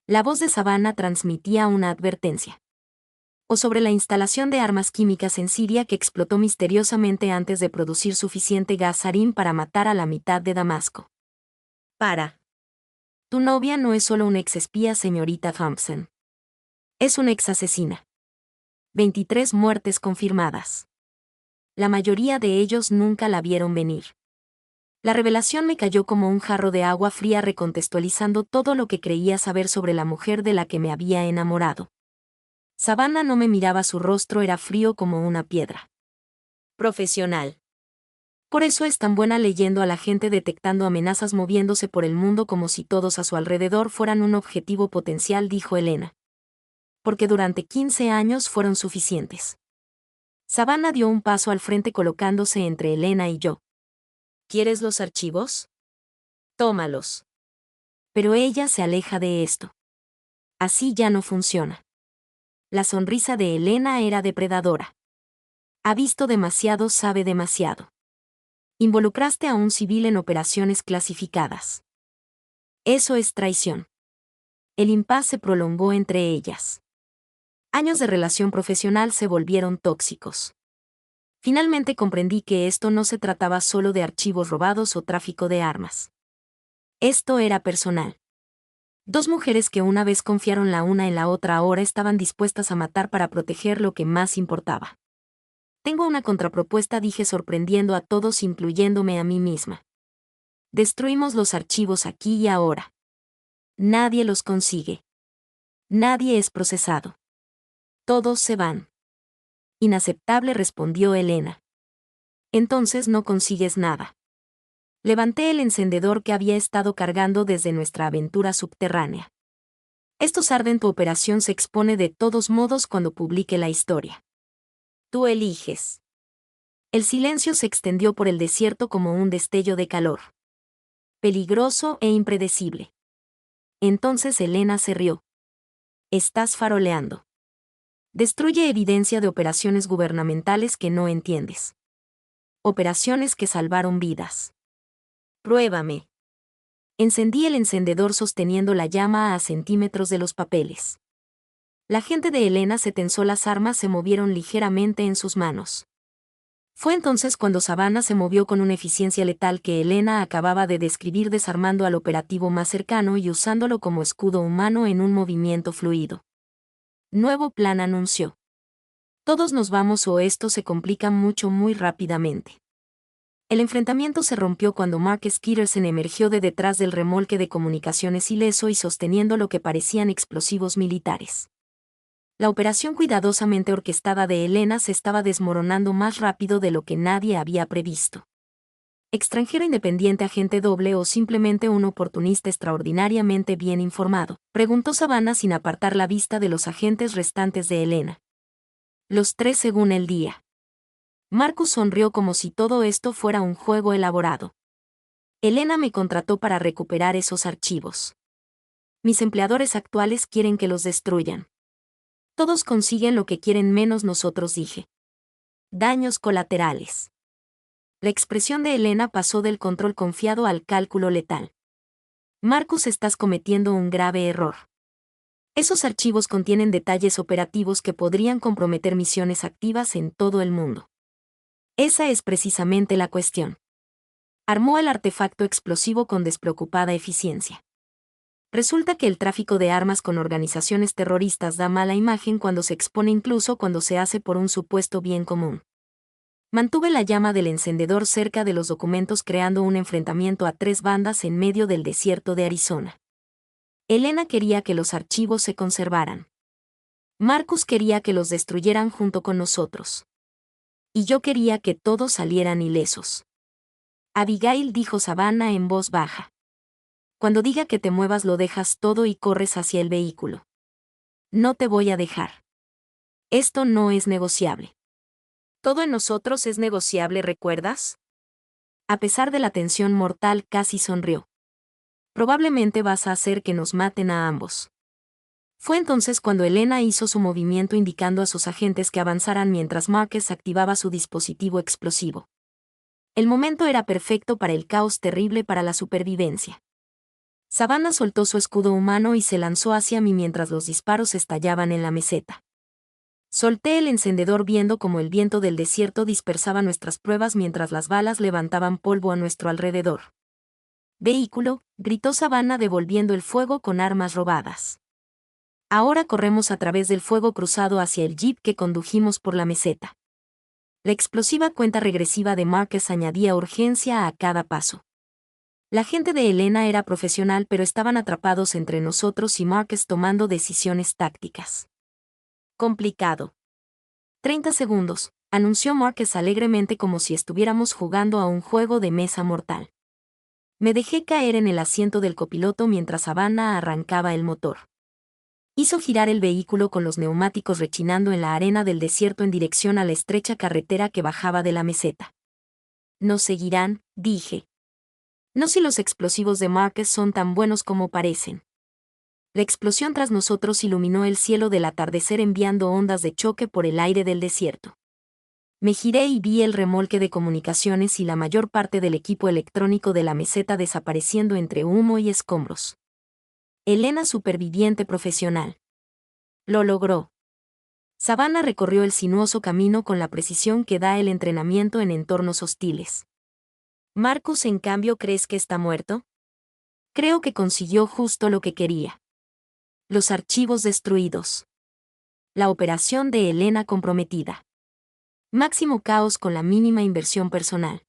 La voz de Savannah transmitía una advertencia. O sobre la instalación de armas químicas en Siria que explotó misteriosamente antes de producir suficiente gas sarín para matar a la mitad de Damasco. Para. Tu novia no es solo una exespía, señorita Thompson. Es una exasesina. 23 muertes confirmadas. La mayoría de ellos nunca la vieron venir. La revelación me cayó como un jarro de agua fría, recontextualizando todo lo que creía saber sobre la mujer de la que me había enamorado. Savannah no me miraba, su rostro era frío como una piedra. Profesional. Por eso es tan buena leyendo a la gente, detectando amenazas, moviéndose por el mundo como si todos a su alrededor fueran un objetivo potencial, dijo Elena. Porque durante 15 años fueron suficientes. Savannah dio un paso al frente, colocándose entre Elena y yo. ¿Quieres los archivos? Tómalos. Pero ella se aleja de esto. Así ya no funciona. La sonrisa de Elena era depredadora. Ha visto demasiado, sabe demasiado. Involucraste a un civil en operaciones clasificadas. Eso es traición. El impasse se prolongó entre ellas. Años de relación profesional se volvieron tóxicos. Finalmente comprendí que esto no se trataba solo de archivos robados o tráfico de armas. Esto era personal. Dos mujeres que una vez confiaron la una en la otra ahora estaban dispuestas a matar para proteger lo que más importaba. Tengo una contrapropuesta, dije, sorprendiendo a todos, incluyéndome a mí misma. Destruimos los archivos aquí y ahora. Nadie los consigue. Nadie es procesado. Todos se van. Inaceptable, respondió Elena. Entonces no consigues nada. Levanté el encendedor que había estado cargando desde nuestra aventura subterránea. Estos arden, tu operación se expone de todos modos cuando publique la historia. Tú eliges. El silencio se extendió por el desierto como un destello de calor. Peligroso e impredecible. Entonces Elena se rió. Estás faroleando. Destruye evidencia de operaciones gubernamentales que no entiendes. Operaciones que salvaron vidas. Pruébame. Encendí el encendedor sosteniendo la llama a centímetros de los papeles. La gente de Elena se tensó, las armas se movieron ligeramente en sus manos. Fue entonces cuando Savannah se movió con una eficiencia letal que Elena acababa de describir, desarmando al operativo más cercano y usándolo como escudo humano en un movimiento fluido. Nuevo plan, anunció. Todos nos vamos o esto se complica mucho muy rápidamente. El enfrentamiento se rompió cuando Mark Skittersen emergió de detrás del remolque de comunicaciones ileso y sosteniendo lo que parecían explosivos militares. La operación cuidadosamente orquestada de Elena se estaba desmoronando más rápido de lo que nadie había previsto. ¿Extranjero independiente, agente doble o simplemente un oportunista extraordinariamente bien informado?, preguntó Savannah sin apartar la vista de los agentes restantes de Elena. Los tres según el día. Marcus sonrió como si todo esto fuera un juego elaborado. Elena me contrató para recuperar esos archivos. Mis empleadores actuales quieren que los destruyan. Todos consiguen lo que quieren menos nosotros, dije. Daños colaterales. La expresión de Elena pasó del control confiado al cálculo letal. Marcus, estás cometiendo un grave error. Esos archivos contienen detalles operativos que podrían comprometer misiones activas en todo el mundo. Esa es precisamente la cuestión. Armó el artefacto explosivo con despreocupada eficiencia. Resulta que el tráfico de armas con organizaciones terroristas da mala imagen cuando se expone, incluso cuando se hace por un supuesto bien común. Mantuve la llama del encendedor cerca de los documentos, creando un enfrentamiento a tres bandas en medio del desierto de Arizona. Elena quería que los archivos se conservaran. Marcus quería que los destruyeran junto con nosotros. Y yo quería que todos salieran ilesos. Abigail, dijo Savannah en voz baja. Cuando diga que te muevas, lo dejas todo y corres hacia el vehículo. No te voy a dejar. Esto no es negociable. Todo en nosotros es negociable, ¿recuerdas? A pesar de la tensión mortal, casi sonrió. Probablemente vas a hacer que nos maten a ambos. Fue entonces cuando Elena hizo su movimiento, indicando a sus agentes que avanzaran mientras Marcus activaba su dispositivo explosivo. El momento era perfecto para el caos, terrible para la supervivencia. Savannah soltó su escudo humano y se lanzó hacia mí mientras los disparos estallaban en la meseta. Solté el encendedor viendo cómo el viento del desierto dispersaba nuestras pruebas mientras las balas levantaban polvo a nuestro alrededor. «Vehículo», gritó Savannah devolviendo el fuego con armas robadas. Ahora corremos a través del fuego cruzado hacia el jeep que condujimos por la meseta. La explosiva cuenta regresiva de Marcus añadía urgencia a cada paso. La gente de Elena era profesional, pero estaban atrapados entre nosotros y Marcus tomando decisiones tácticas. Complicado. 30 segundos, anunció Marcus alegremente como si estuviéramos jugando a un juego de mesa mortal. Me dejé caer en el asiento del copiloto mientras Savannah arrancaba el motor. Hizo girar el vehículo con los neumáticos rechinando en la arena del desierto en dirección a la estrecha carretera que bajaba de la meseta. Nos seguirán, dije. No si los explosivos de Marcus son tan buenos como parecen. La explosión tras nosotros iluminó el cielo del atardecer enviando ondas de choque por el aire del desierto. Me giré y vi el remolque de comunicaciones y la mayor parte del equipo electrónico de la meseta desapareciendo entre humo y escombros. Elena, superviviente profesional. Lo logró. Savannah recorrió el sinuoso camino con la precisión que da el entrenamiento en entornos hostiles. Marcus, en cambio, ¿crees que está muerto? Creo que consiguió justo lo que quería. Los archivos destruidos. La operación de Elena comprometida. Máximo caos con la mínima inversión personal.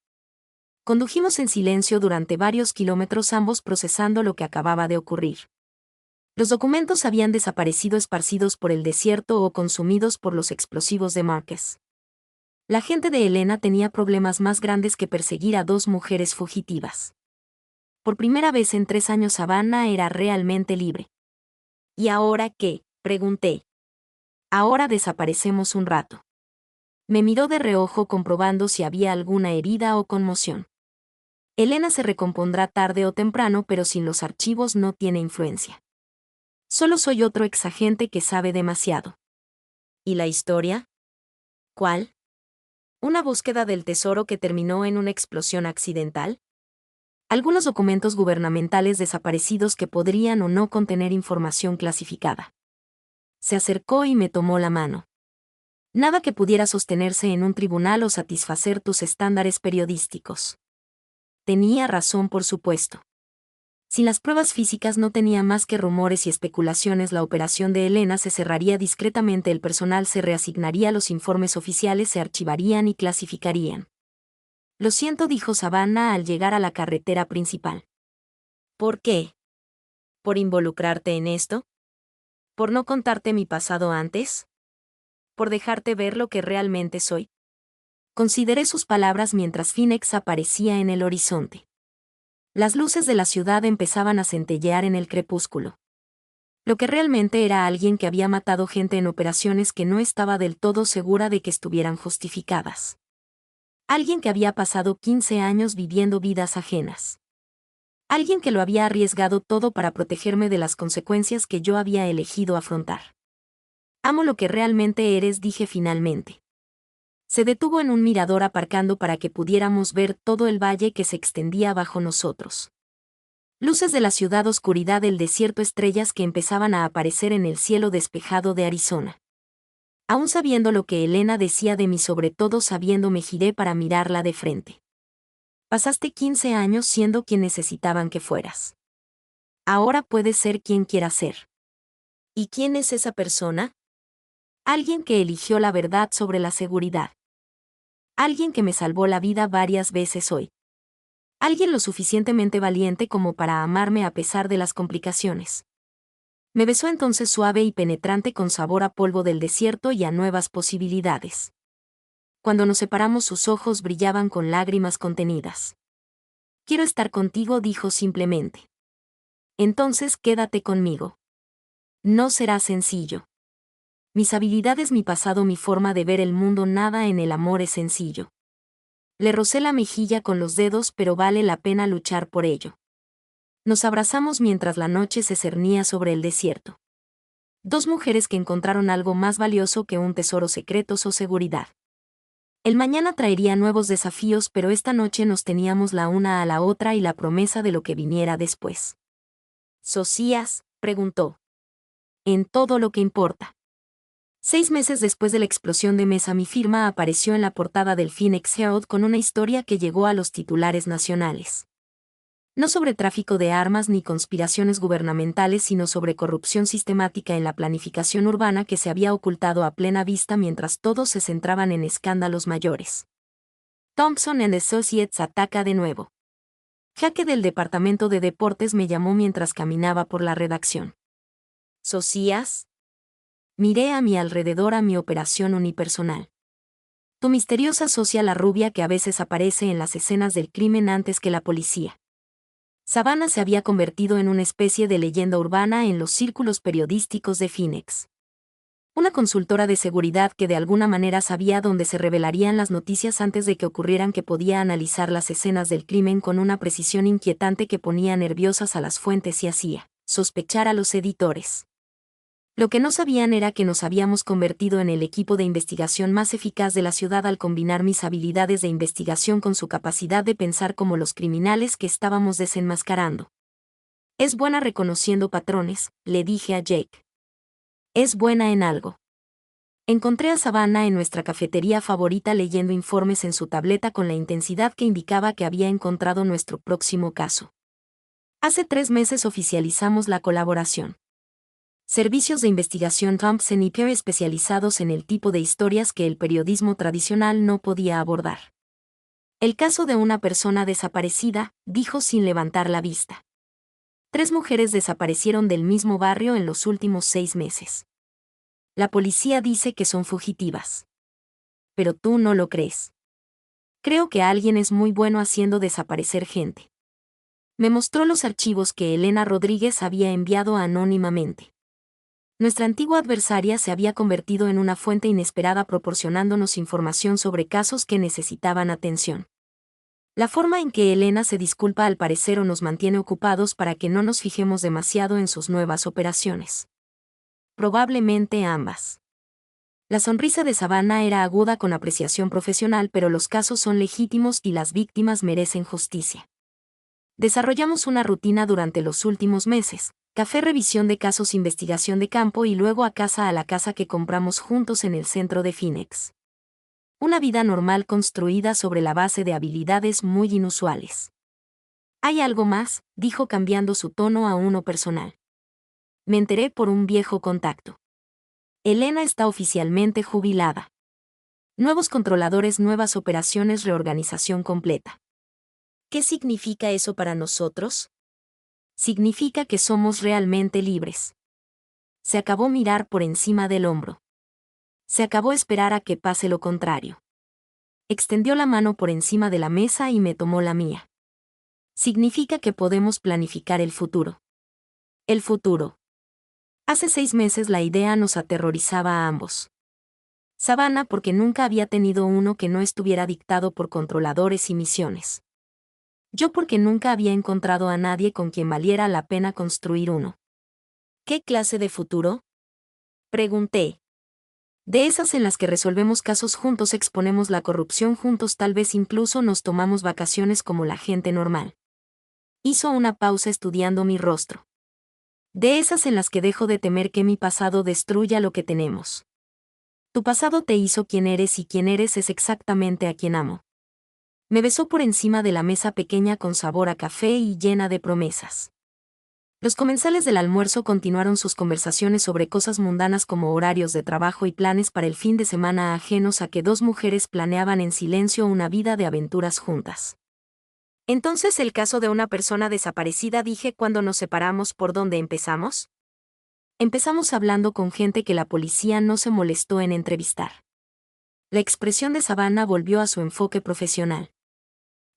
Condujimos en silencio durante varios kilómetros, ambos procesando lo que acababa de ocurrir. Los documentos habían desaparecido esparcidos por el desierto o consumidos por los explosivos de Marcus. La gente de Elena tenía problemas más grandes que perseguir a dos mujeres fugitivas. Por primera vez en 3 años Savannah era realmente libre. ¿Y ahora qué?, pregunté. Ahora desaparecemos un rato. Me miró de reojo comprobando si había alguna herida o conmoción. Elena se recompondrá tarde o temprano, pero sin los archivos no tiene influencia. Solo soy otro exagente que sabe demasiado. ¿Y la historia? ¿Cuál? ¿Una búsqueda del tesoro que terminó en una explosión accidental? Algunos documentos gubernamentales desaparecidos que podrían o no contener información clasificada. Se acercó y me tomó la mano. Nada que pudiera sostenerse en un tribunal o satisfacer tus estándares periodísticos. Tenía razón, por supuesto. Sin las pruebas físicas no tenía más que rumores y especulaciones. La operación de Elena se cerraría discretamente, el personal se reasignaría, los informes oficiales se archivarían y clasificarían. Lo siento, dijo Savannah al llegar a la carretera principal. ¿Por qué? ¿Por involucrarte en esto? ¿Por no contarte mi pasado antes? ¿Por dejarte ver lo que realmente soy? Consideré sus palabras mientras Phoenix aparecía en el horizonte. Las luces de la ciudad empezaban a centellear en el crepúsculo. Lo que realmente era alguien que había matado gente en operaciones que no estaba del todo segura de que estuvieran justificadas. Alguien que había pasado 15 años viviendo vidas ajenas. Alguien que lo había arriesgado todo para protegerme de las consecuencias que yo había elegido afrontar. Amo lo que realmente eres, dije finalmente. Se detuvo en un mirador aparcando para que pudiéramos ver todo el valle que se extendía bajo nosotros. Luces de la ciudad, oscuridad del desierto, estrellas que empezaban a aparecer en el cielo despejado de Arizona. Aún sabiendo lo que Elena decía de mí, sobre todo sabiendo, me giré para mirarla de frente. Pasaste 15 años siendo quien necesitaban que fueras. Ahora puedes ser quien quieras ser. ¿Y quién es esa persona? Alguien que eligió la verdad sobre la seguridad. Alguien que me salvó la vida varias veces hoy. Alguien lo suficientemente valiente como para amarme a pesar de las complicaciones. Me besó entonces suave y penetrante, con sabor a polvo del desierto y a nuevas posibilidades. Cuando nos separamos, sus ojos brillaban con lágrimas contenidas. Quiero estar contigo, dijo simplemente. Entonces quédate conmigo. No será sencillo. Mis habilidades, mi pasado, mi forma de ver el mundo, nada en el amor es sencillo. Le rocé la mejilla con los dedos, pero vale la pena luchar por ello. Nos abrazamos mientras la noche se cernía sobre el desierto. Dos mujeres que encontraron algo más valioso que un tesoro secreto o seguridad. El mañana traería nuevos desafíos, pero esta noche nos teníamos la una a la otra y la promesa de lo que viniera después. ¿Socias?, preguntó. En todo lo que importa. 6 meses después de la explosión de Mesa, mi firma apareció en la portada del Phoenix Herald con una historia que llegó a los titulares nacionales. No sobre tráfico de armas ni conspiraciones gubernamentales, sino sobre corrupción sistemática en la planificación urbana que se había ocultado a plena vista mientras todos se centraban en escándalos mayores. Thompson and Associates ataca de nuevo. Jaque del departamento de deportes me llamó mientras caminaba por la redacción. ¿Socias? Miré a mi alrededor a mi operación unipersonal. Tu misteriosa socia la rubia que a veces aparece en las escenas del crimen antes que la policía. Savannah se había convertido en una especie de leyenda urbana en los círculos periodísticos de Phoenix. Una consultora de seguridad que de alguna manera sabía dónde se revelarían las noticias antes de que ocurrieran, que podía analizar las escenas del crimen con una precisión inquietante que ponía nerviosas a las fuentes y hacía sospechar a los editores. Lo que no sabían era que nos habíamos convertido en el equipo de investigación más eficaz de la ciudad al combinar mis habilidades de investigación con su capacidad de pensar como los criminales que estábamos desenmascarando. Es buena reconociendo patrones, le dije a Jake. Es buena en algo. Encontré a Savannah en nuestra cafetería favorita leyendo informes en su tableta con la intensidad que indicaba que había encontrado nuestro próximo caso. Hace 3 meses oficializamos la colaboración. Servicios de investigación Trump Sniper especializados en el tipo de historias que el periodismo tradicional no podía abordar. El caso de una persona desaparecida, dijo sin levantar la vista. 3 mujeres desaparecieron del mismo barrio en los últimos 6 meses. La policía dice que son fugitivas. Pero tú no lo crees. Creo que alguien es muy bueno haciendo desaparecer gente. Me mostró los archivos que Elena Rodríguez había enviado anónimamente. Nuestra antigua adversaria se había convertido en una fuente inesperada proporcionándonos información sobre casos que necesitaban atención. La forma en que Elena se disculpa al parecer o nos mantiene ocupados para que no nos fijemos demasiado en sus nuevas operaciones. Probablemente ambas. La sonrisa de Savannah era aguda con apreciación profesional, pero los casos son legítimos y las víctimas merecen justicia. Desarrollamos una rutina durante los últimos meses: café, revisión de casos, investigación de campo y luego a la casa que compramos juntos en el centro de Phoenix. Una vida normal construida sobre la base de habilidades muy inusuales. Hay algo más, dijo cambiando su tono a uno personal. Me enteré por un viejo contacto. Elena está oficialmente jubilada. Nuevos controladores, nuevas operaciones, reorganización completa. ¿Qué significa eso para nosotros? Significa que somos realmente libres. Se acabó mirar por encima del hombro. Se acabó esperar a que pase lo contrario. Extendió la mano por encima de la mesa y me tomó la mía. Significa que podemos planificar el futuro. El futuro. Hace 6 meses la idea nos aterrorizaba a ambos. Savannah porque nunca había tenido uno que no estuviera dictado por controladores y misiones. Yo porque nunca había encontrado a nadie con quien valiera la pena construir uno. ¿Qué clase de futuro? Pregunté. De esas en las que resolvemos casos juntos, exponemos la corrupción juntos, tal vez incluso nos tomamos vacaciones como la gente normal. Hizo una pausa estudiando mi rostro. De esas en las que dejo de temer que mi pasado destruya lo que tenemos. Tu pasado te hizo quien eres y quien eres es exactamente a quien amo. Me besó por encima de la mesa pequeña con sabor a café y llena de promesas. Los comensales del almuerzo continuaron sus conversaciones sobre cosas mundanas como horarios de trabajo y planes para el fin de semana, ajenos a que 2 mujeres planeaban en silencio una vida de aventuras juntas. Entonces, el caso de una persona desaparecida, dije cuando nos separamos. ¿Por dónde empezamos? Empezamos hablando con gente que la policía no se molestó en entrevistar. La expresión de Savannah volvió a su enfoque profesional.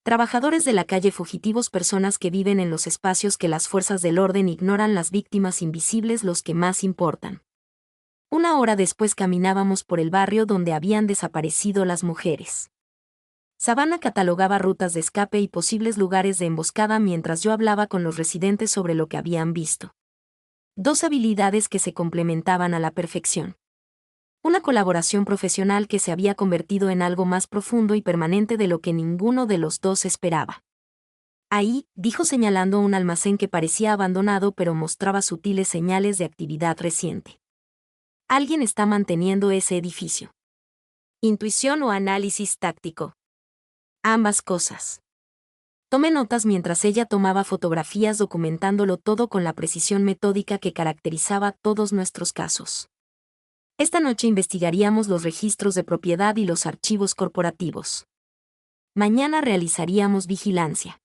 Trabajadores de la calle, fugitivos, personas que viven en los espacios que las fuerzas del orden ignoran, las víctimas invisibles, los que más importan. 1 hora después caminábamos por el barrio donde habían desaparecido las mujeres. Savannah catalogaba rutas de escape y posibles lugares de emboscada mientras yo hablaba con los residentes sobre lo que habían visto. 2 habilidades que se complementaban a la perfección. Una colaboración profesional que se había convertido en algo más profundo y permanente de lo que ninguno de los dos esperaba. Ahí, dijo señalando un almacén que parecía abandonado pero mostraba sutiles señales de actividad reciente. Alguien está manteniendo ese edificio. ¿Intuición o análisis táctico? Ambas cosas. Tomé notas mientras ella tomaba fotografías, documentándolo todo con la precisión metódica que caracterizaba todos nuestros casos. Esta noche investigaríamos los registros de propiedad y los archivos corporativos. Mañana realizaríamos vigilancia.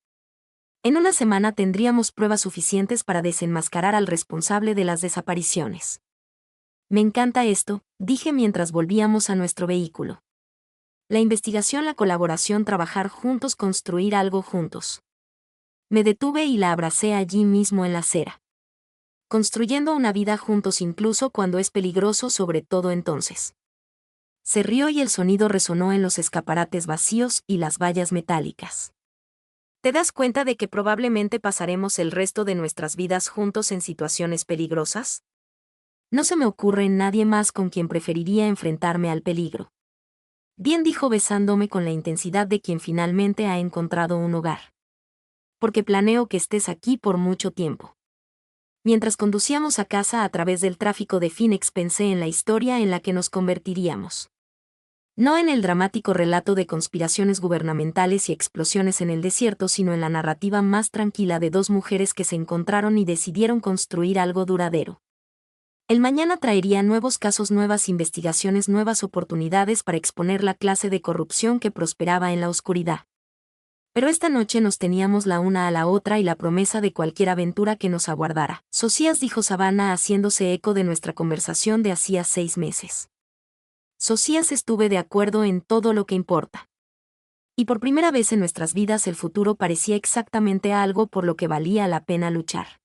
En una semana tendríamos pruebas suficientes para desenmascarar al responsable de las desapariciones. Me encanta esto, dije mientras volvíamos a nuestro vehículo. La investigación, la colaboración, trabajar juntos, construir algo juntos. Me detuve y la abracé allí mismo en la acera. Construyendo una vida juntos incluso cuando es peligroso, sobre todo entonces. Se rió y el sonido resonó en los escaparates vacíos y las vallas metálicas. ¿Te das cuenta de que probablemente pasaremos el resto de nuestras vidas juntos en situaciones peligrosas? No se me ocurre nadie más con quien preferiría enfrentarme al peligro. Bien, dijo besándome con la intensidad de quien finalmente ha encontrado un hogar. Porque planeo que estés aquí por mucho tiempo. Mientras conducíamos a casa a través del tráfico de Phoenix, pensé en la historia en la que nos convertiríamos. No en el dramático relato de conspiraciones gubernamentales y explosiones en el desierto, sino en la narrativa más tranquila de dos mujeres que se encontraron y decidieron construir algo duradero. El mañana traería nuevos casos, nuevas investigaciones, nuevas oportunidades para exponer la clase de corrupción que prosperaba en la oscuridad. Pero esta noche nos teníamos la una a la otra y la promesa de cualquier aventura que nos aguardara. Socias, dijo Savannah haciéndose eco de nuestra conversación de hacía 6 meses. Socias, estuve de acuerdo en todo lo que importa. Y por primera vez en nuestras vidas el futuro parecía exactamente algo por lo que valía la pena luchar.